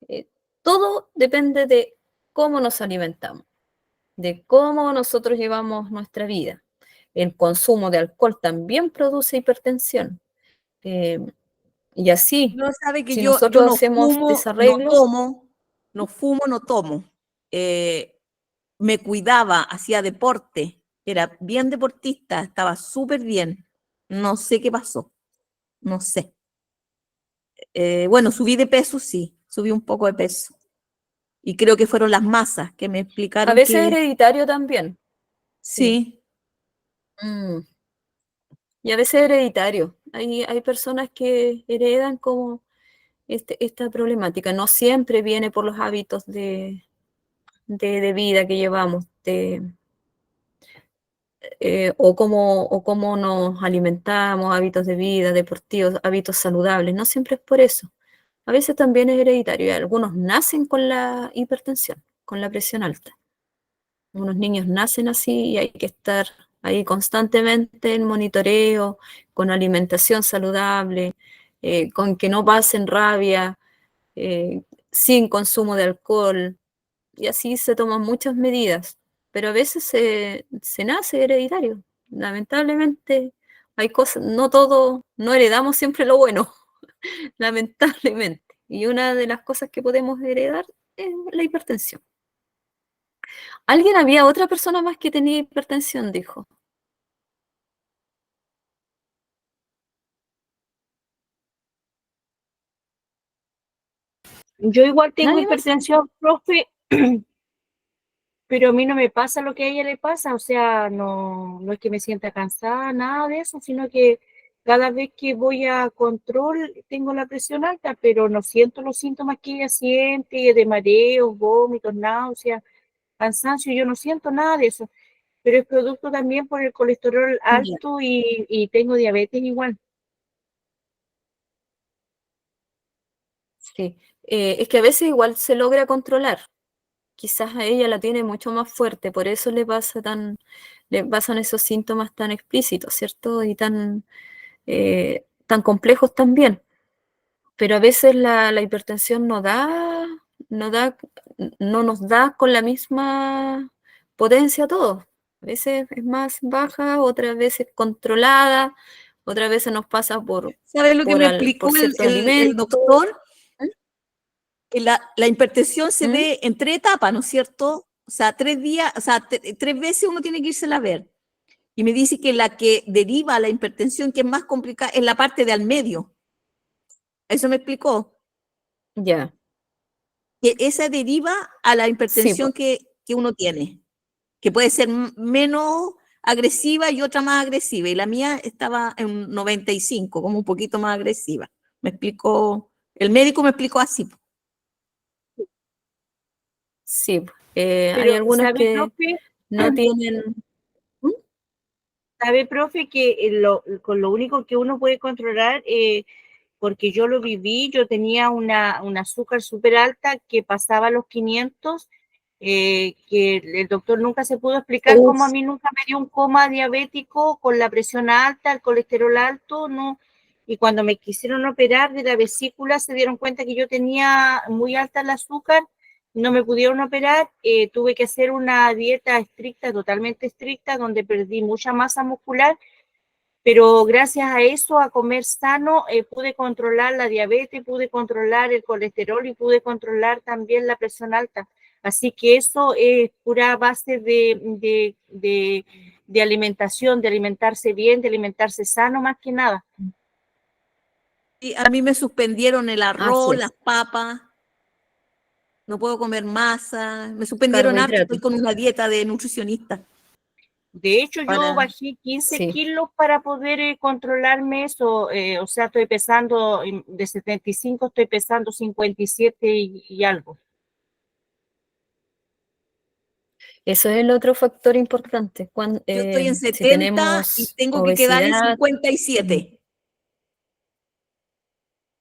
Eh, todo depende de cómo nos alimentamos, de cómo nosotros llevamos nuestra vida. El consumo de alcohol también produce hipertensión. Eh, y así, No sabe que si yo nosotros no hacemos fumo, no desarreglos, tomo, no fumo, no tomo. Me cuidaba, hacía deporte, era bien deportista, estaba súper bien. No sé qué pasó, no sé. Bueno, subí de peso, sí, subí un poco de peso. Y creo que fueron las masas que me a explicaron veces es que hereditario también. Sí. sí, Mm. Y a veces es hereditario. Hay personas que heredan como esta problemática. No siempre viene por los hábitos de vida que llevamos, o cómo nos alimentamos, hábitos de vida, deportivos, hábitos saludables. No siempre es por eso. A veces también es hereditario. Y algunos nacen con la hipertensión, con la presión alta. Unos niños nacen así y hay que estar ahí constantemente en monitoreo, con alimentación saludable, con que no pasen rabia, sin consumo de alcohol, y así se toman muchas medidas, pero a veces se nace hereditario. Lamentablemente hay cosas, no todo, no heredamos siempre lo bueno, lamentablemente. Y una de las cosas que podemos heredar es la hipertensión. Alguien había otra persona más que tenía hipertensión, dijo. Yo igual tengo ¿Nadie más? hipertensión, profe, pero a mí no me pasa lo que a ella le pasa, o sea, no es que me sienta cansada, nada de eso, sino que cada vez que voy a control tengo la presión alta, pero no siento los síntomas que ella siente, de mareos, vómitos, náuseas, cansancio, yo no siento nada de eso, pero es producto también por el colesterol Ya, alto y tengo diabetes igual. sí. Es que a veces igual se logra controlar. Quizás a ella la tiene mucho más fuerte, por eso le pasan esos síntomas tan explícitos, ¿cierto? Y tan complejos también. Pero a veces la hipertensión no da, no nos da con la misma potencia a todos. A veces es más baja, otras veces controlada, otras veces nos pasa ¿sabes lo que me explicó por ciertos el alimentos. doctor? Que la hipertensión se ¿Mm? ve en 3 etapas, ¿no es cierto? O sea, 3 días, o sea, 3 veces uno tiene que irse a ver. Y me dice que la que deriva a la hipertensión, que es más complicada, es la parte de al medio. Eso me explicó. Ya. que esa deriva a la hipertensión po. que uno tiene, que puede ser menos agresiva y otra más agresiva. Y la mía estaba en 95, como un poquito más agresiva. Me explicó, el médico me explicó así. Sí, Pero, hay algunas ¿sabe, que profe? no tienen... ¿Mm? ¿Sabe, profe, que con lo único que uno puede controlar, porque yo lo viví, yo tenía un azúcar súper alta que pasaba los 500, que el doctor nunca se pudo explicar Uf, cómo a mí nunca me dio un coma diabético con la presión alta, el colesterol alto, ¿no? Y cuando me quisieron operar de la vesícula se dieron cuenta que yo tenía muy alta el azúcar, no me pudieron operar, tuve que hacer una dieta estricta, totalmente estricta, donde perdí mucha masa muscular, pero gracias a eso, a comer sano, pude controlar la diabetes, pude controlar el colesterol y pude controlar también la presión alta. Así que eso es pura base de alimentación, de alimentarse bien, de alimentarse sano más que nada. Y a mí me suspendieron el así arroz, las es, papas, no puedo comer masa, me suspendieron harto, carbohidratos. estoy con una dieta de nutricionista. De hecho, yo Para, bajé 15 Sí, kilos para poder controlarme eso. O sea, estoy pesando de 75, estoy pesando 57 y algo. eso es el otro factor importante. yo estoy en Si 70 y tenemos tengo que quedar en obesidad, 57.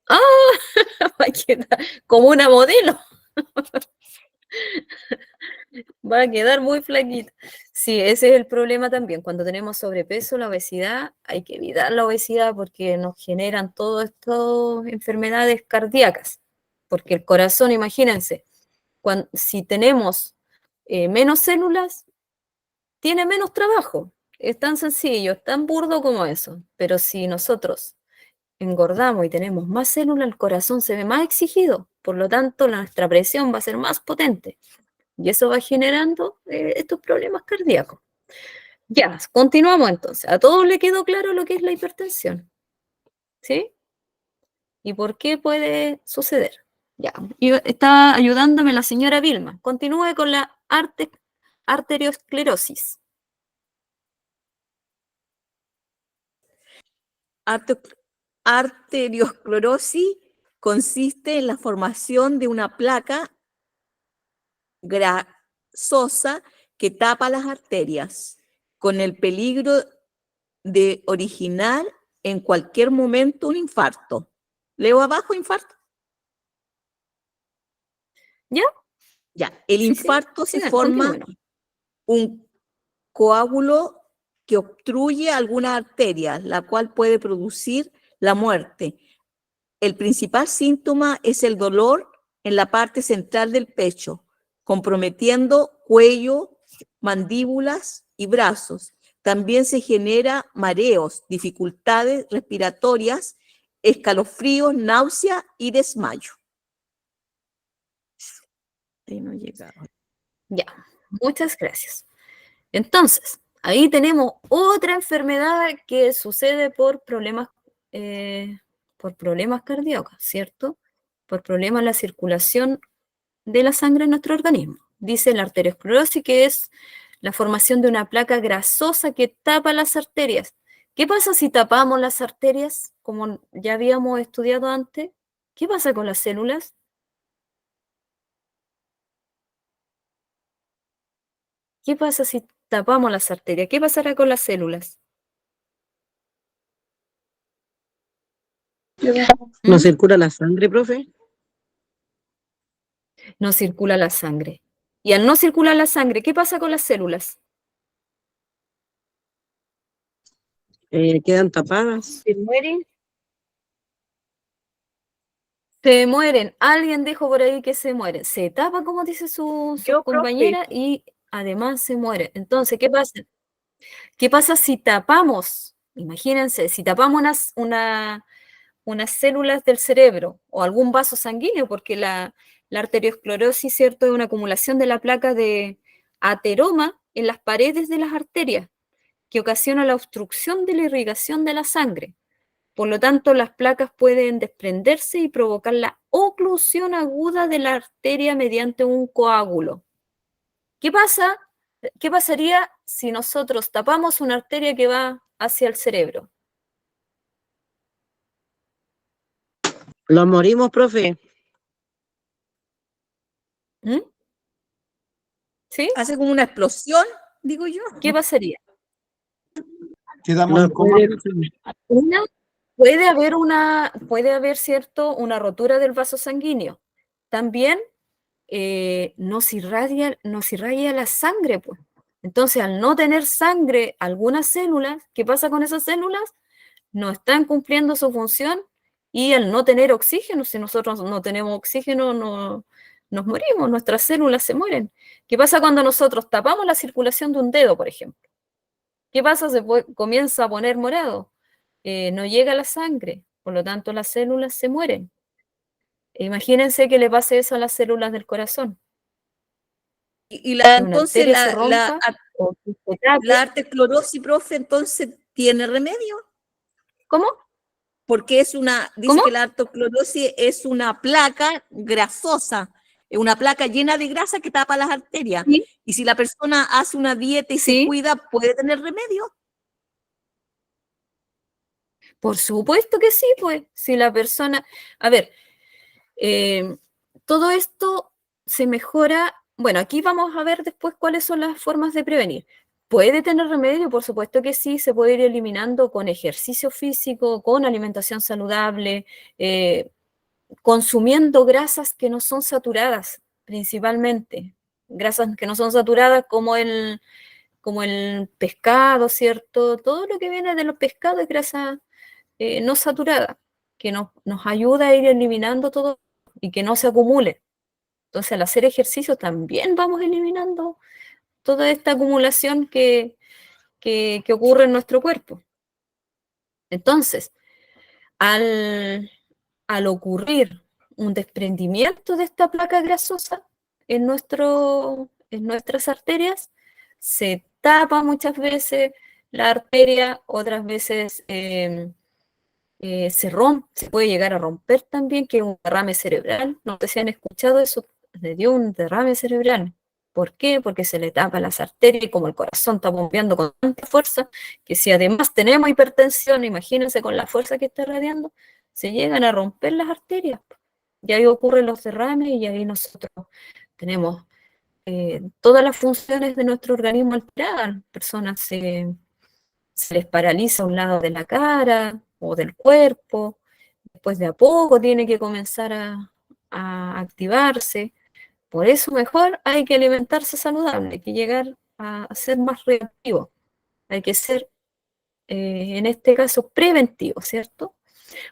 ¡ah! Va a quedar como una modelo, va a quedar muy flaquita. Sí, ese es el problema también. Cuando tenemos sobrepeso, la obesidad, hay que evitar la obesidad porque nos generan todas estas enfermedades cardíacas. Porque el corazón, imagínense, si tenemos menos células, tiene menos trabajo. Es tan sencillo, es tan burdo como eso. Pero si nosotros engordamos y tenemos más células, el corazón se ve más exigido. Por lo tanto, nuestra presión va a ser más potente. Y eso va generando estos problemas cardíacos. Ya, continuamos entonces. ¿A todos le quedó claro lo que es la hipertensión? ¿Sí? ¿Y por qué puede suceder? Ya, y está ayudándome la señora Vilma. Continúe con la arteriosclerosis. Arteriosclerosis consiste en la formación de una placa grasosa que tapa las arterias, con el peligro de originar en cualquier momento un infarto. Leo abajo, infarto. ¿Ya? Ya, el Sí, infarto se sigan, forma continúen. un coágulo que obstruye alguna arteria, la cual puede producir la muerte. El principal síntoma es el dolor en la parte central del pecho, comprometiendo cuello, mandíbulas y brazos. También se genera mareos, dificultades respiratorias, escalofríos, náusea y desmayo. Ahí no llegaron. Ya, muchas gracias. Entonces, ahí tenemos otra enfermedad que sucede por problemas cardíacos, ¿cierto? Por problemas en la circulación de la sangre en nuestro organismo. Dice la arteriosclerosis, que es la formación de una placa grasosa que tapa las arterias. ¿Qué pasa si tapamos las arterias, como ya habíamos estudiado antes? ¿Qué pasa con las células? ¿Qué pasa si tapamos las arterias? ¿Qué pasará con las células? ¿No ¿Mm? circula la sangre, profe? No circula la sangre. Y al no circular la sangre, ¿qué pasa con las células? Quedan tapadas. ¿Se mueren? Se mueren. Alguien dijo por ahí que se mueren. Se tapa, como dice su Yo, profe. compañera, y además se muere. Entonces, ¿qué pasa? ¿Qué pasa si tapamos? Imagínense, si tapamos unas células del cerebro o algún vaso sanguíneo, porque la arteriosclerosis, ¿cierto?, es una acumulación de la placa de ateroma en las paredes de las arterias, que ocasiona la obstrucción de la irrigación de la sangre. Por lo tanto, las placas pueden desprenderse y provocar la oclusión aguda de la arteria mediante un coágulo. ¿Qué pasa? ¿Qué pasaría si nosotros tapamos una arteria que va hacia el cerebro? Los morimos, profe. ¿Mm? ¿Sí? Hace como una explosión, digo yo. ¿Qué pasaría? Quedamos No en coma. Puede haber, ¿cierto?, una rotura del vaso sanguíneo. También nos irradia la sangre, pues. Entonces, al no tener sangre, algunas células, ¿qué pasa con esas células? No están cumpliendo su función y al no tener oxígeno, si nosotros no tenemos oxígeno, nos morimos, nuestras células se mueren. ¿Qué pasa cuando nosotros tapamos la circulación de un dedo, por ejemplo? ¿Qué pasa? Comienza a poner morado. No llega la sangre, por lo tanto las células se mueren. Imagínense que le pase eso a las células del corazón. Y Que una entonces arteria se rompa o que se tape. la arteriosclerosis, profe, entonces tiene remedio. ¿Cómo? Porque dice ¿Cómo? que la arteriosclerosis es una placa grasosa, es una placa llena de grasa que tapa las arterias. Sí. Y si la persona hace una dieta y se Sí. cuida, ¿puede tener remedio? Por supuesto que sí, pues. Si la persona... A ver, todo esto se mejora... Bueno, aquí vamos a ver después cuáles son las formas de prevenir. ¿Puede tener remedio? Por supuesto que sí, se puede ir eliminando con ejercicio físico, con alimentación saludable, consumiendo grasas que no son saturadas, principalmente. Grasas que no son saturadas como el pescado, ¿cierto? Todo lo que viene de los pescados es grasa no saturada, que nos ayuda a ir eliminando todo y que no se acumule. Entonces, al hacer ejercicio también vamos eliminando toda esta acumulación que ocurre en nuestro cuerpo. Entonces, al ocurrir un desprendimiento de esta placa grasosa en nuestras arterias, se tapa muchas veces la arteria, otras veces se rompe, se puede llegar a romper también, que es un derrame cerebral. No sé si han escuchado eso, le dio un derrame cerebral. ¿Por qué? Porque se le tapa las arterias y como el corazón está bombeando con tanta fuerza, que si además tenemos hipertensión, imagínense con la fuerza que está irradiando, se llegan a romper las arterias. Y ahí ocurren los derrames y ahí nosotros tenemos todas las funciones de nuestro organismo alteradas. Personas se les paraliza un lado de la cara o del cuerpo, después de a poco tiene que comenzar a activarse. Por eso mejor hay que alimentarse saludable, hay que llegar a ser más reactivo, hay que ser, en este caso, preventivo, ¿cierto?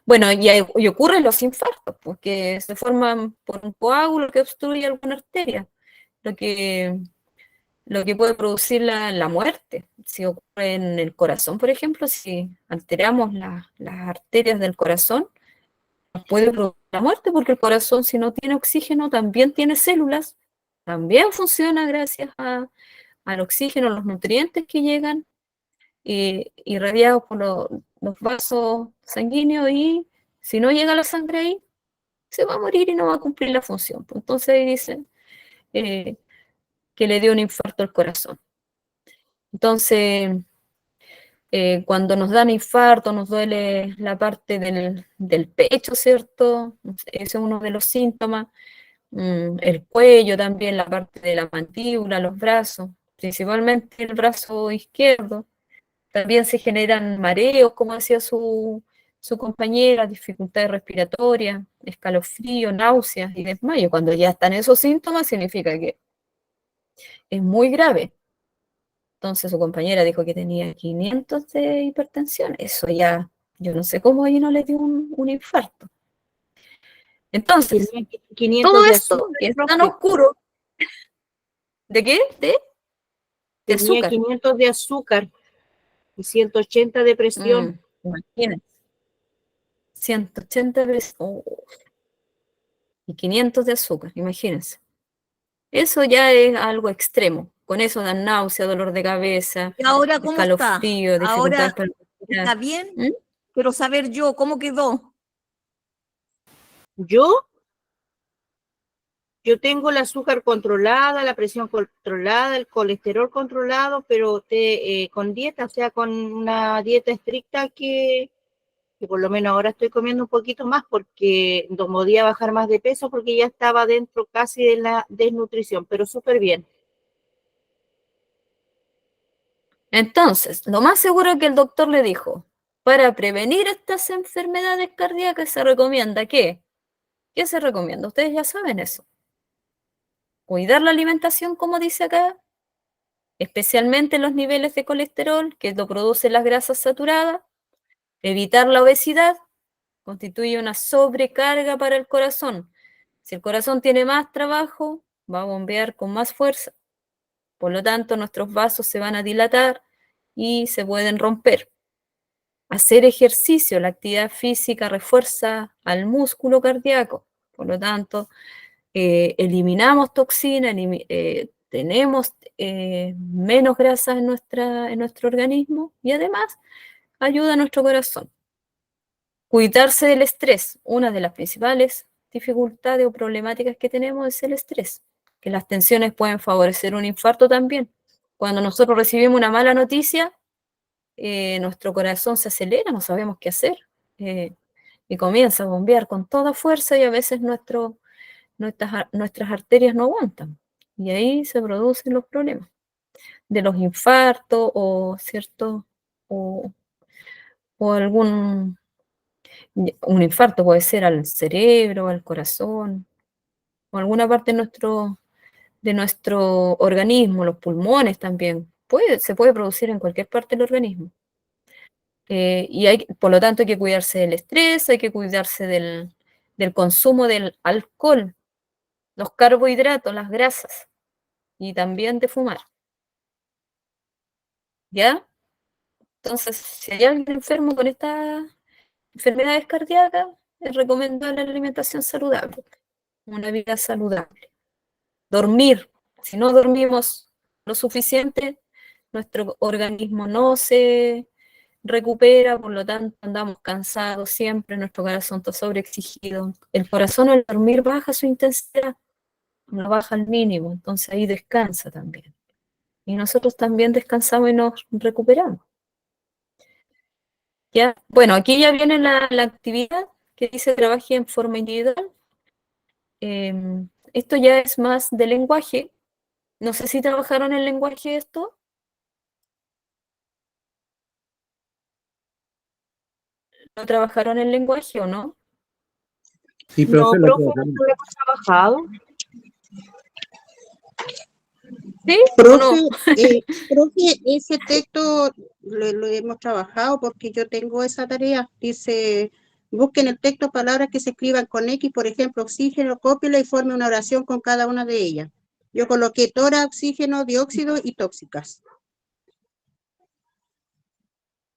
Bueno, y ocurren los infartos, porque se forman por un coágulo que obstruye alguna arteria, lo que puede producir la muerte. Si ocurre en el corazón, por ejemplo, si alteramos las arterias del corazón, puede producir la muerte, porque el corazón, si no tiene oxígeno, también tiene células, también funciona gracias al oxígeno, los nutrientes que llegan irradiados por los vasos sanguíneos, y si no llega la sangre ahí, se va a morir y no va a cumplir la función. Entonces ahí dicen que le dio un infarto al corazón. Entonces, cuando nos dan infarto, nos duele la parte del pecho, ¿cierto? Ese es uno de los síntomas. El cuello también, la parte de la mandíbula, los brazos, principalmente el brazo izquierdo. También se generan mareos, como decía su compañera, dificultades respiratorias, escalofrío, náuseas y desmayo. Cuando ya están esos síntomas, significa que es muy grave. Entonces su compañera dijo que tenía 500 de hipertensión. Eso ya, yo no sé cómo ahí no le dio un infarto. Entonces, 500 todo de esto azúcar, que es tan profe. oscuro, ¿de qué? De Tenía azúcar. 500 de azúcar y 180 de presión. Imagínense. 180 veces. Y 500 de azúcar, imagínense. Eso ya es algo extremo. Con eso dan náusea, dolor de cabeza, ¿Y ahora cómo está? escalofrío, dificultades ¿Ahora para respirar. está bien? ¿Mm? Quiero saber yo, ¿cómo quedó? ¿Yo? yo tengo el azúcar controlada, la presión controlada, el colesterol controlado, pero con dieta, o sea, con una dieta estricta que por lo menos ahora estoy comiendo un poquito más porque no podía bajar más de peso porque ya estaba dentro casi de la desnutrición, pero súper bien. Entonces, lo más seguro que el doctor le dijo, para prevenir estas enfermedades cardíacas se recomienda ¿qué? ¿Qué se recomienda? Ustedes ya saben eso. Cuidar la alimentación, como dice acá, especialmente los niveles de colesterol, que lo producen las grasas saturadas, evitar la obesidad, constituye una sobrecarga para el corazón. Si el corazón tiene más trabajo, va a bombear con más fuerza. Por lo tanto, nuestros vasos se van a dilatar y se pueden romper. Hacer ejercicio, la actividad física refuerza al músculo cardíaco. Por lo tanto, eliminamos toxinas, tenemos menos grasa en nuestro organismo y además ayuda a nuestro corazón. Cuidarse del estrés. Una de las principales dificultades o problemáticas que tenemos es el estrés, que las tensiones pueden favorecer un infarto también. Cuando nosotros recibimos una mala noticia, nuestro corazón se acelera, no sabemos qué hacer y comienza a bombear con toda fuerza y a veces nuestras arterias no aguantan y ahí se producen los problemas de los infartos o, ¿cierto? O un infarto puede ser al cerebro, al corazón o alguna parte de nuestro organismo, los pulmones también. Se puede producir en cualquier parte del organismo. Por lo tanto, hay que cuidarse del estrés, hay que cuidarse del consumo del alcohol, los carbohidratos, las grasas, y también de fumar. ¿Ya? Entonces, si hay alguien enfermo con estas enfermedades cardíacas, es recomendable la alimentación saludable, una vida saludable. Dormir. Si no dormimos lo suficiente, nuestro organismo no se recupera, por lo tanto andamos cansados siempre, nuestro corazón está sobreexigido. El corazón al dormir baja su intensidad, no baja al mínimo, entonces ahí descansa también. Y nosotros también descansamos y nos recuperamos. ¿Ya? Bueno, aquí ya viene la actividad que dice trabaje en forma individual. Esto ya es más de lenguaje. No sé si trabajaron en lenguaje esto. ¿No trabajaron en lenguaje o no? Sí, No, profe, lo profe, trabajamos. no lo hemos trabajado. ¿Sí o Profe, no? profe, ese texto lo hemos trabajado porque yo tengo esa tarea. Dice, busquen el texto palabras que se escriban con X, por ejemplo, oxígeno, cópiela y forme una oración con cada una de ellas. Yo coloqué tora, oxígeno, dióxido y tóxicas.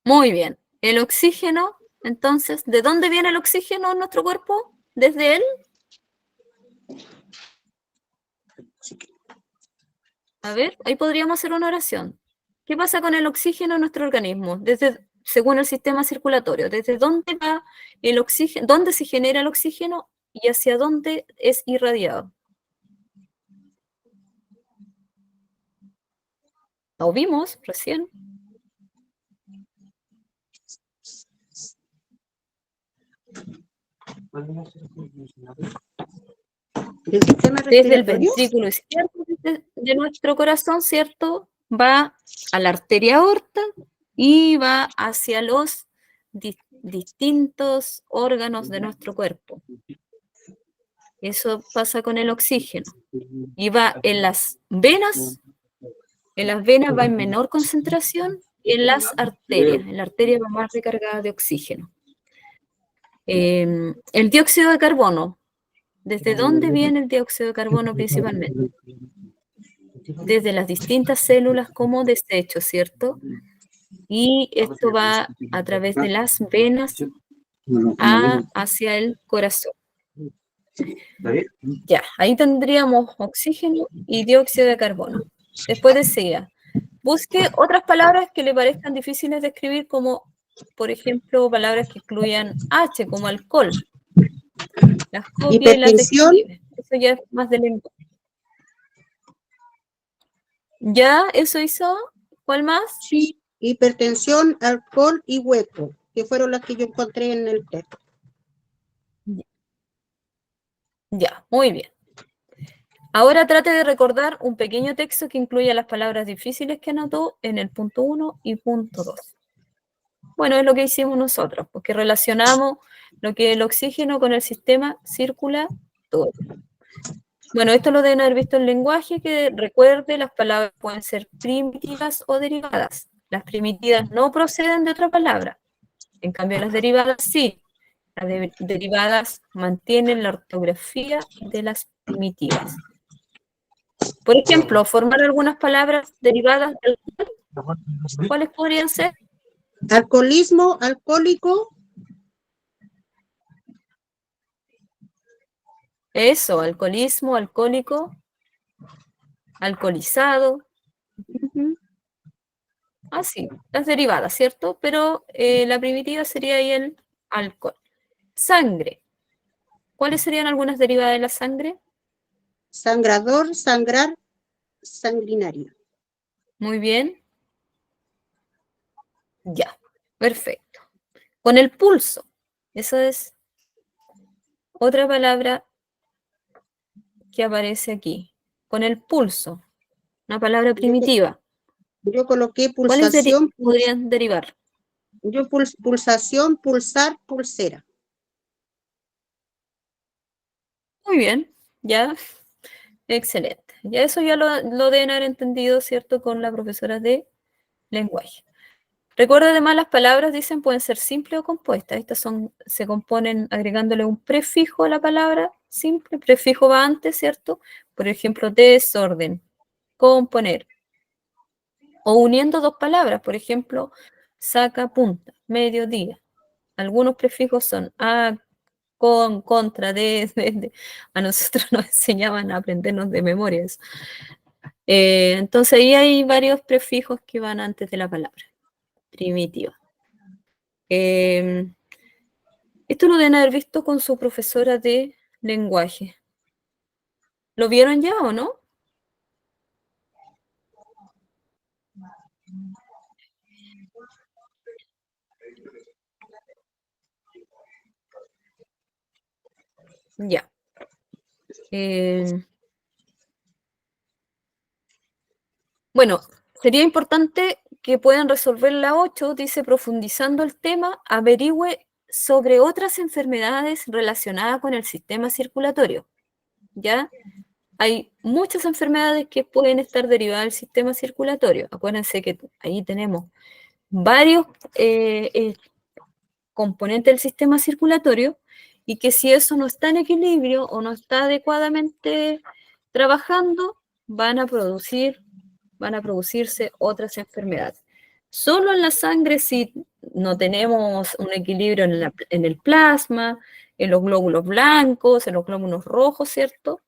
Muy bien. El oxígeno, entonces, ¿de dónde viene el oxígeno en nuestro cuerpo? ¿Desde él? A ver, ahí podríamos hacer una oración. ¿Qué pasa con el oxígeno en nuestro organismo? Según el sistema circulatorio, ¿desde dónde va el oxígeno? ¿Dónde se genera el oxígeno y hacia dónde es irradiado? ¿Lo vimos recién? ¿El sistema Desde el respiratorio? ventrículo izquierdo de nuestro corazón, ¿cierto? Va a la arteria aorta y va hacia los distintos órganos de nuestro cuerpo. Eso pasa con el oxígeno. Y va en las venas va en menor concentración y en las arterias. En la arteria va más recargada de oxígeno. El dióxido de carbono. ¿Desde dónde viene el dióxido de carbono principalmente? Desde las distintas células como desecho, ¿cierto? Y esto va a través de las venas hacia el corazón. Ya, ahí tendríamos oxígeno y dióxido de carbono. Después decía, busque otras palabras que le parezcan difíciles de escribir, como, por ejemplo, palabras que incluyan H, como alcohol. Las copia y las Hipertensión, describe. Eso ya es más de lenguaje. ¿Ya? ¿Eso hizo? ¿Cuál más? Sí, hipertensión, alcohol y hueco, que fueron las que yo encontré en el texto. Ya, muy bien. Ahora trate de recordar un pequeño texto que incluya las palabras difíciles que anotó en el punto 1 y punto 2. Bueno, es lo que hicimos nosotros, porque relacionamos lo que es el oxígeno con el sistema circulatorio. Bueno, esto lo deben haber visto en lenguaje, que recuerde, las palabras pueden ser primitivas o derivadas. Las primitivas no proceden de otra palabra. En cambio, las derivadas sí. Las derivadas mantienen la ortografía de las primitivas. Por ejemplo, formar algunas palabras derivadas del alcohol, ¿cuáles podrían ser? Alcoholismo, alcohólico, Eso, alcoholismo, alcohólico, alcoholizado. Así, las derivadas, ¿cierto? Pero la primitiva sería ahí el alcohol. Sangre. ¿Cuáles serían algunas derivadas de la sangre? sangrador, sangrar, sanguinario. Muy bien. Ya, perfecto. Con el pulso. Eso es otra palabra que aparece aquí. Con el pulso. Una palabra primitiva. Yo coloqué ¿Cuáles pulsación, podrían derivar? yo pulsación, pulsar, pulsera. Muy bien, ya. Excelente. Ya eso ya lo deben haber entendido, ¿cierto? Con la profesora de lenguaje. Recuerda, además, las palabras, dicen, pueden ser simples o compuestas. Estas se componen agregándole un prefijo a la palabra simple. Prefijo va antes, ¿cierto? Por ejemplo, desorden, componer. O uniendo dos palabras, por ejemplo, saca, punta, mediodía. Algunos prefijos son a, con, contra, de. A nosotros nos enseñaban a aprendernos de memoria eso. Entonces ahí hay varios prefijos que van antes de la palabra primitiva. Esto lo deben haber visto con su profesora de lenguaje. ¿Lo vieron ya o no? Ya. Bueno, sería importante que puedan resolver la 8, dice, profundizando el tema, averigüe sobre otras enfermedades relacionadas con el sistema circulatorio. ¿Ya? Hay muchas enfermedades que pueden estar derivadas del sistema circulatorio. Acuérdense que ahí tenemos varios componentes del sistema circulatorio y que si eso no está en equilibrio o no está adecuadamente trabajando, van a producirse otras enfermedades. Solo en la sangre, si no tenemos un equilibrio en el plasma, en los glóbulos blancos, en los glóbulos rojos, ¿cierto?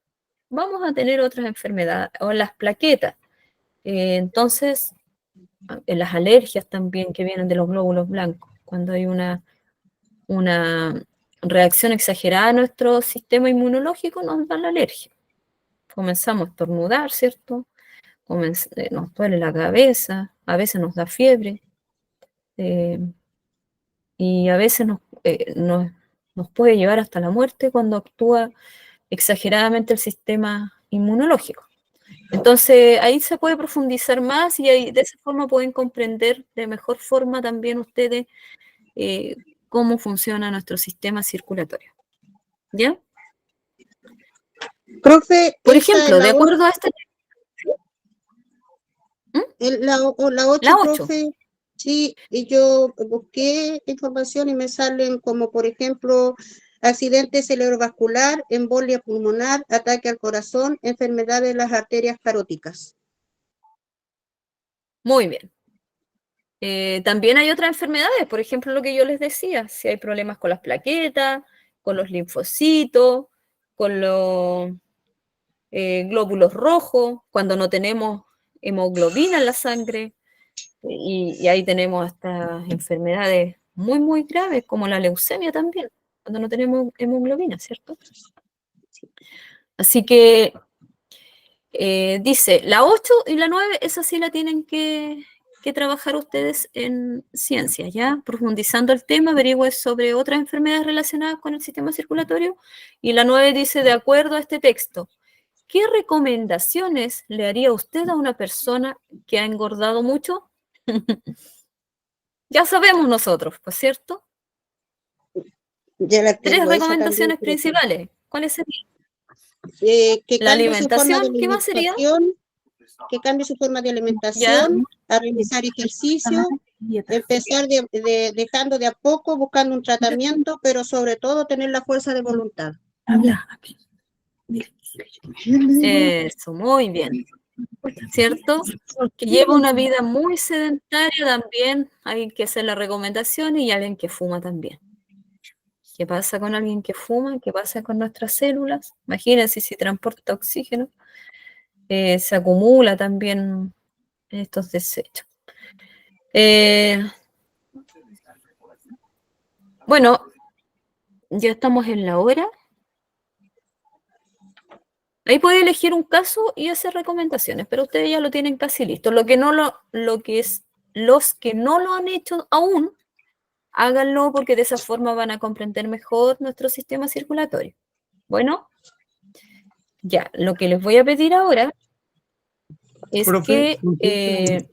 Vamos a tener otras enfermedades, o en las plaquetas. Entonces, en las alergias también que vienen de los glóbulos blancos, cuando hay una reacción exagerada a nuestro sistema inmunológico, nos da la alergia. Comenzamos a estornudar, ¿cierto? Nos duele la cabeza, a veces nos da fiebre, y a veces nos puede llevar hasta la muerte cuando actúa exageradamente el sistema inmunológico. Entonces, ahí se puede profundizar más y ahí, de esa forma pueden comprender de mejor forma también ustedes cómo funciona nuestro sistema circulatorio. ¿Ya? Profe, Por esa ejemplo, es de la acuerdo a este... La 8, La 8. profe, sí, y yo busqué información y me salen como, por ejemplo, accidente cerebrovascular, embolia pulmonar, ataque al corazón, enfermedad de las arterias caróticas. Muy bien. También hay otras enfermedades, por ejemplo, lo que yo les decía, si hay problemas con las plaquetas, con los linfocitos, con los glóbulos rojos, cuando no tenemos hemoglobina en la sangre, y ahí tenemos estas enfermedades muy, muy graves, como la leucemia también, cuando no tenemos hemoglobina, ¿cierto? Así que dice, la 8 y la 9, esa sí la tienen que trabajar ustedes en ciencias, ¿ya? Profundizando el tema, averigüe sobre otras enfermedades relacionadas con el sistema circulatorio. Y la 9 dice, de acuerdo a este texto, ¿qué recomendaciones le haría usted a una persona que ha engordado mucho? Ya sabemos nosotros, ¿pues cierto? Ya la 3 tengo, esa recomendaciones también. principales. ¿Cuáles serían? Que La cambie su forma de alimentación, ¿qué más sería? alimentación, que cambie su forma de alimentación, a realizar ejercicio, empezar dejando de a poco, buscando un tratamiento, pero sobre todo tener la fuerza de voluntad. Eso, muy bien. ¿Cierto? Que lleva una vida muy sedentaria también, hay que hacer la recomendación, y alguien que fuma también. ¿Qué pasa con alguien que fuma? ¿Qué pasa con nuestras células? Imagínense si transporta oxígeno, se acumula también en estos desechos. Bueno, ya estamos en la hora. Ahí puede elegir un caso y hacer recomendaciones, pero ustedes ya lo tienen casi listo. Los que no lo han hecho aún, háganlo, porque de esa forma van a comprender mejor nuestro sistema circulatorio. Bueno, ya, lo que les voy a pedir ahora es Profe, que...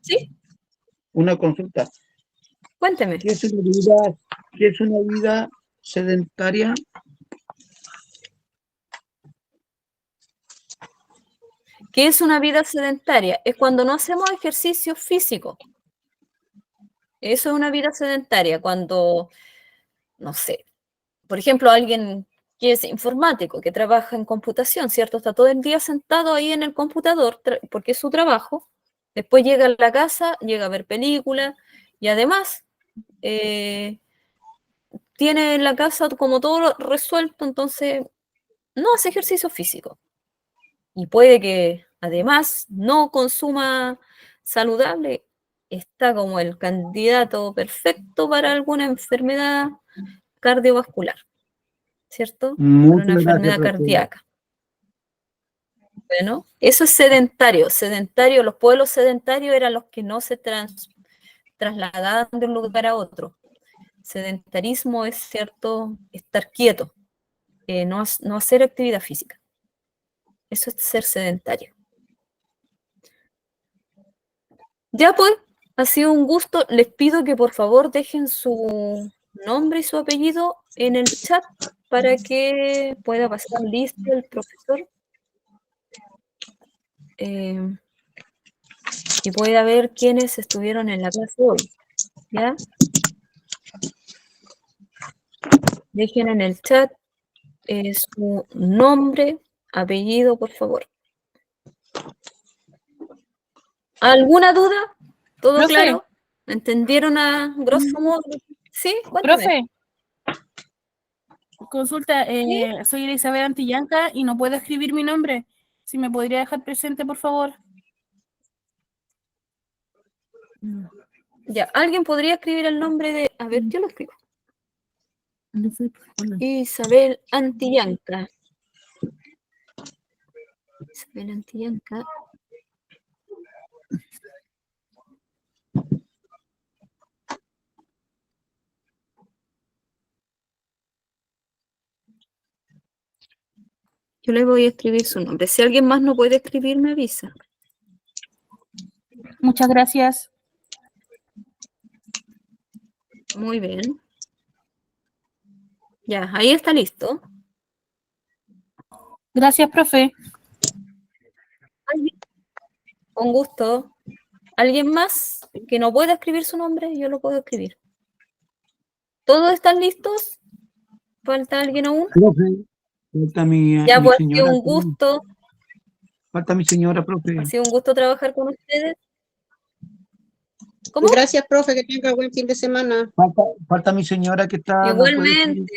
¿Sí? una consulta. Cuénteme. ¿Qué es una vida sedentaria? ¿Qué es una vida sedentaria? Es cuando no hacemos ejercicio físico. Eso es una vida sedentaria, cuando, no sé, por ejemplo, alguien que es informático, que trabaja en computación, ¿cierto? Está todo el día sentado ahí en el computador porque es su trabajo. Después llega a la casa, llega a ver películas y además tiene en la casa como todo resuelto, entonces no hace ejercicio físico. Y puede que además no consuma saludable, está como el candidato perfecto para alguna enfermedad cardiovascular, ¿cierto? Para Muchas una gracias, enfermedad profe. cardíaca. Bueno, eso es sedentario. Sedentario, los pueblos sedentarios eran los que no se trasladaban de un lugar a otro. Sedentarismo es, ¿cierto?, estar quieto, no hacer actividad física. Eso es ser sedentario. Ya pues, ha sido un gusto. Les pido que por favor dejen su nombre y su apellido en el chat para que pueda pasar lista el profesor y pueda ver quiénes estuvieron en la clase hoy. ¿Ya? Dejen en el chat su nombre, apellido, por favor. ¿Alguna duda? ¿Todo Profe. claro? ¿Entendieron a grosso modo? ¿Sí? Cuéntame. Profe, consulta, soy Elizabeth Antillanca y no puedo escribir mi nombre. Si me podría dejar presente, por favor. Ya, ¿alguien podría escribir el nombre de... A ver, yo lo escribo. Isabel Antillanca. Isabel Antillanca. Yo le voy a escribir su nombre. Si alguien más no puede escribir, me avisa. Muchas gracias. Muy bien. Ya, ahí está listo. Gracias, profe. Con gusto. ¿Alguien más que no pueda escribir su nombre? Yo lo puedo escribir. ¿Todos están listos? ¿Falta alguien aún? Profe, falta mi Ya, pues ha señora. sido un gusto. Falta mi señora, profe. Ha sido un gusto trabajar con ustedes. ¿Cómo? Gracias, profe, que tenga buen fin de semana. Falta mi señora que está. Igualmente.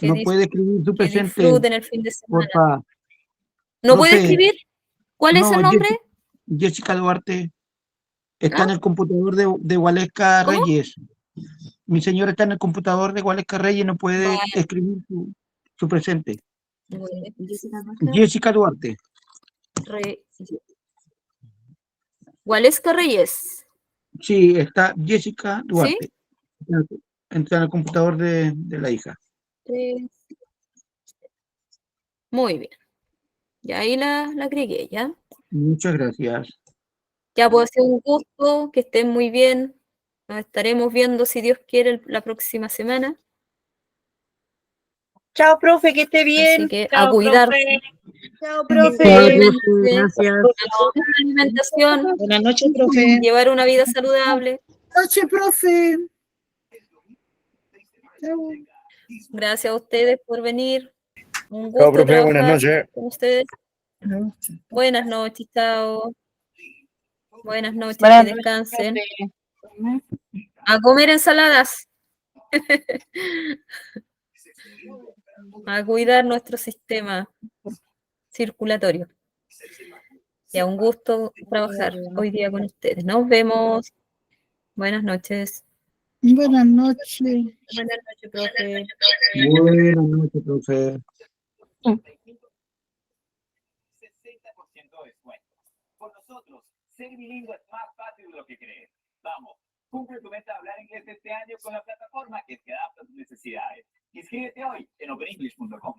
No puede escribir su Que presente. disfruten el fin de semana. Porfa. ¿No Profe, puede escribir? ¿Cuál es no, el nombre? Jessica Duarte. Está ¿Ah? en el computador de Gualesca ¿Cómo? Reyes. Mi señora está en el computador de Gualesca Reyes, no puede Vale. escribir su su presente. Muy bien. Jessica Duarte. Waleska Reyes. Sí, está Jessica Duarte. ¿Sí? Entra en el computador de la hija. Muy bien. Y ahí la agregué, ¿ya? Muchas gracias. Ya puede ser un gusto, que estén muy bien. Nos estaremos viendo, si Dios quiere, la próxima semana. Chao, profe, que esté bien. Así que a Chao, cuidarse. Chao, Chao, profe. profe, gracias. A cuidar la alimentación, Buenas noches, profe. llevar una vida saludable. Noche, profe. Gracias a ustedes por venir. Un Chao, gusto profe, buenas trabajar noches. con ustedes. Buenas noches, chao. Buenas noches, Buenas que noches, descansen. profe. A comer ensaladas. A cuidar nuestro sistema circulatorio. Ya, un gusto trabajar hoy día con ustedes. Nos vemos. Buenas noches. Buenas noches. Buenas noches, profe. Buenas noches, profe. 60% de descuento. Con nosotros, ser bilingüe es más fácil de lo que crees. Vamos, cumple tu meta de hablar inglés este año con la plataforma que te adapta a tus necesidades. Inscríbete hoy en openenglish.com.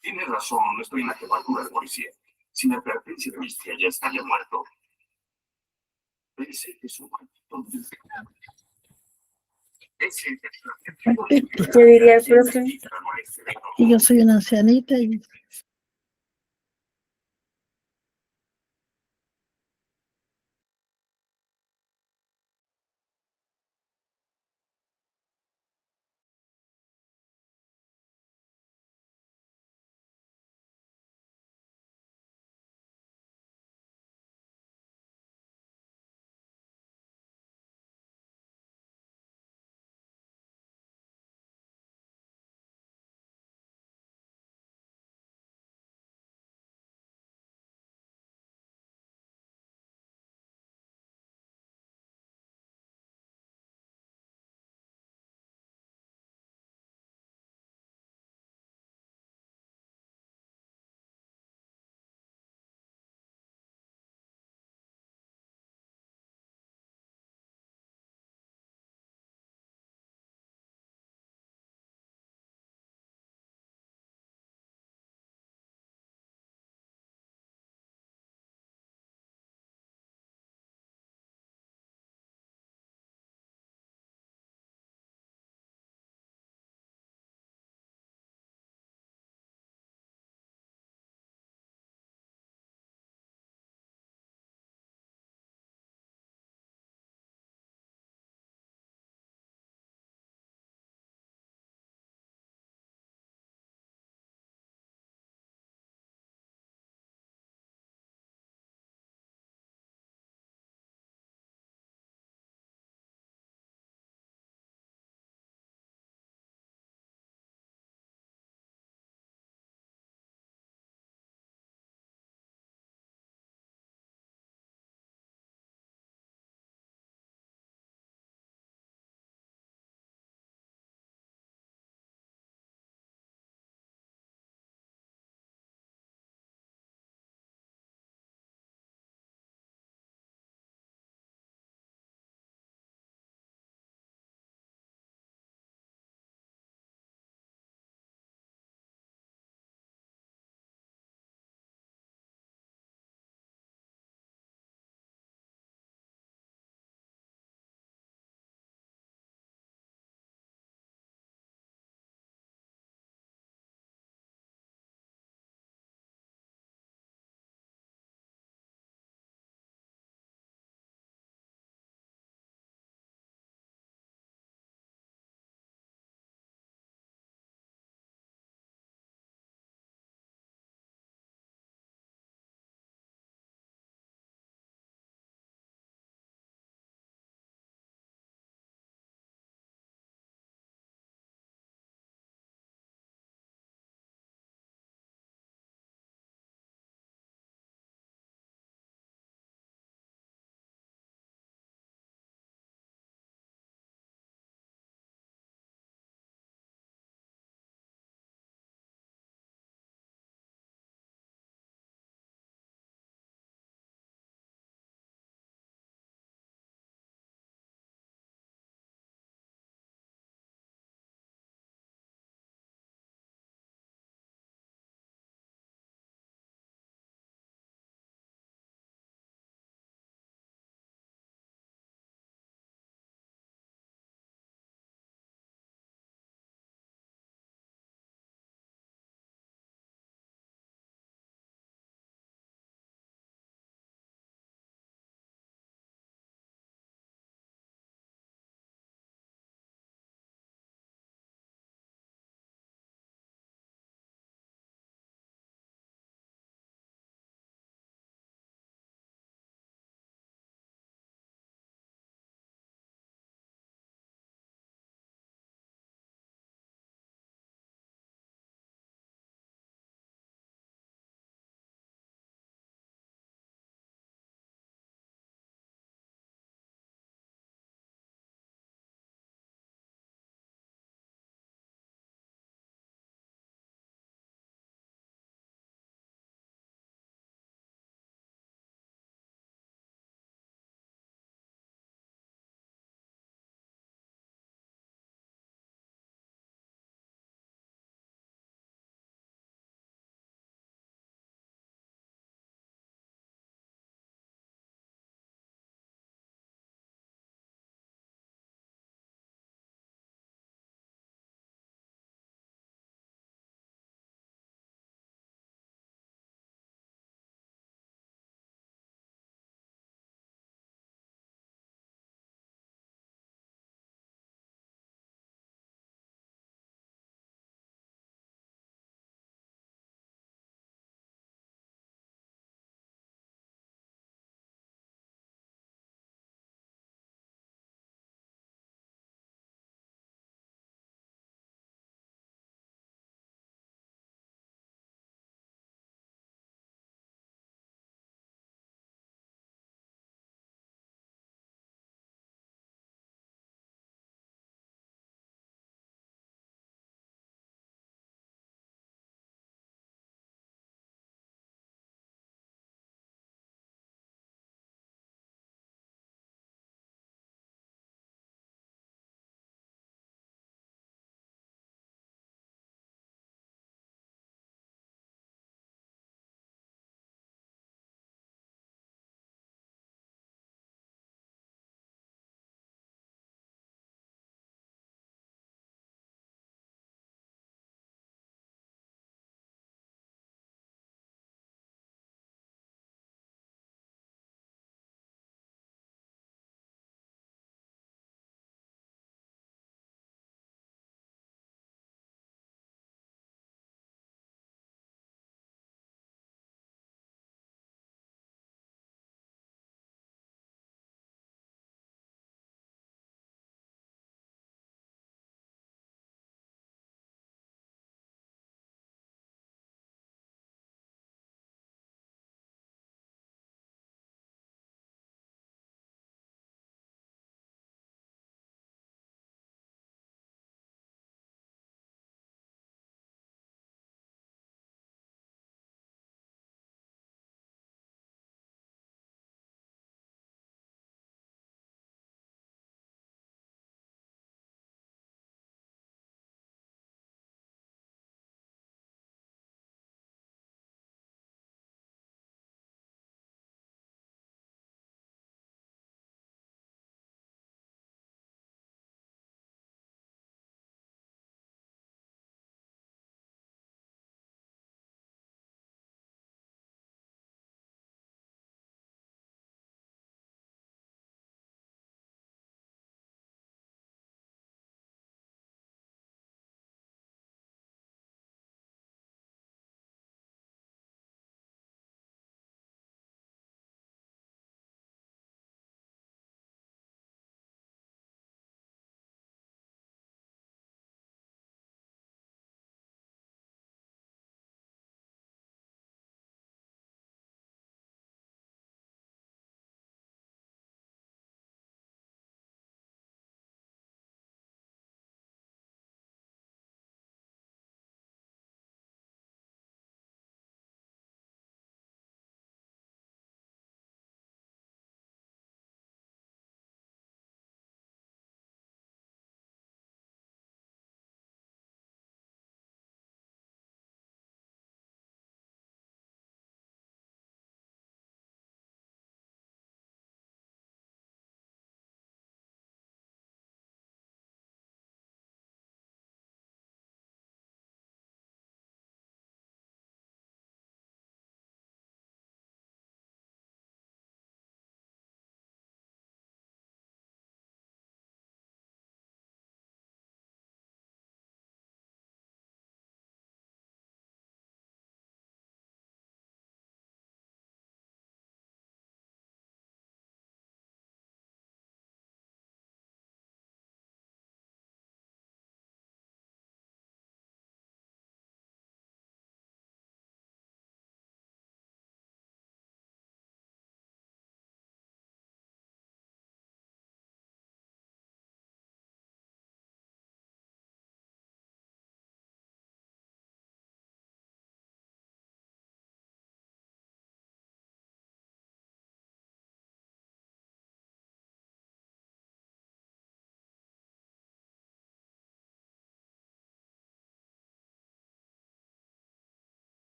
Tienes razón, no estoy en la jefatura de policía. Si me advertencia de mis tías ya estaría muerto. Ese es un maldito. ¿Qué diría el profe? Y yo soy una ancianita y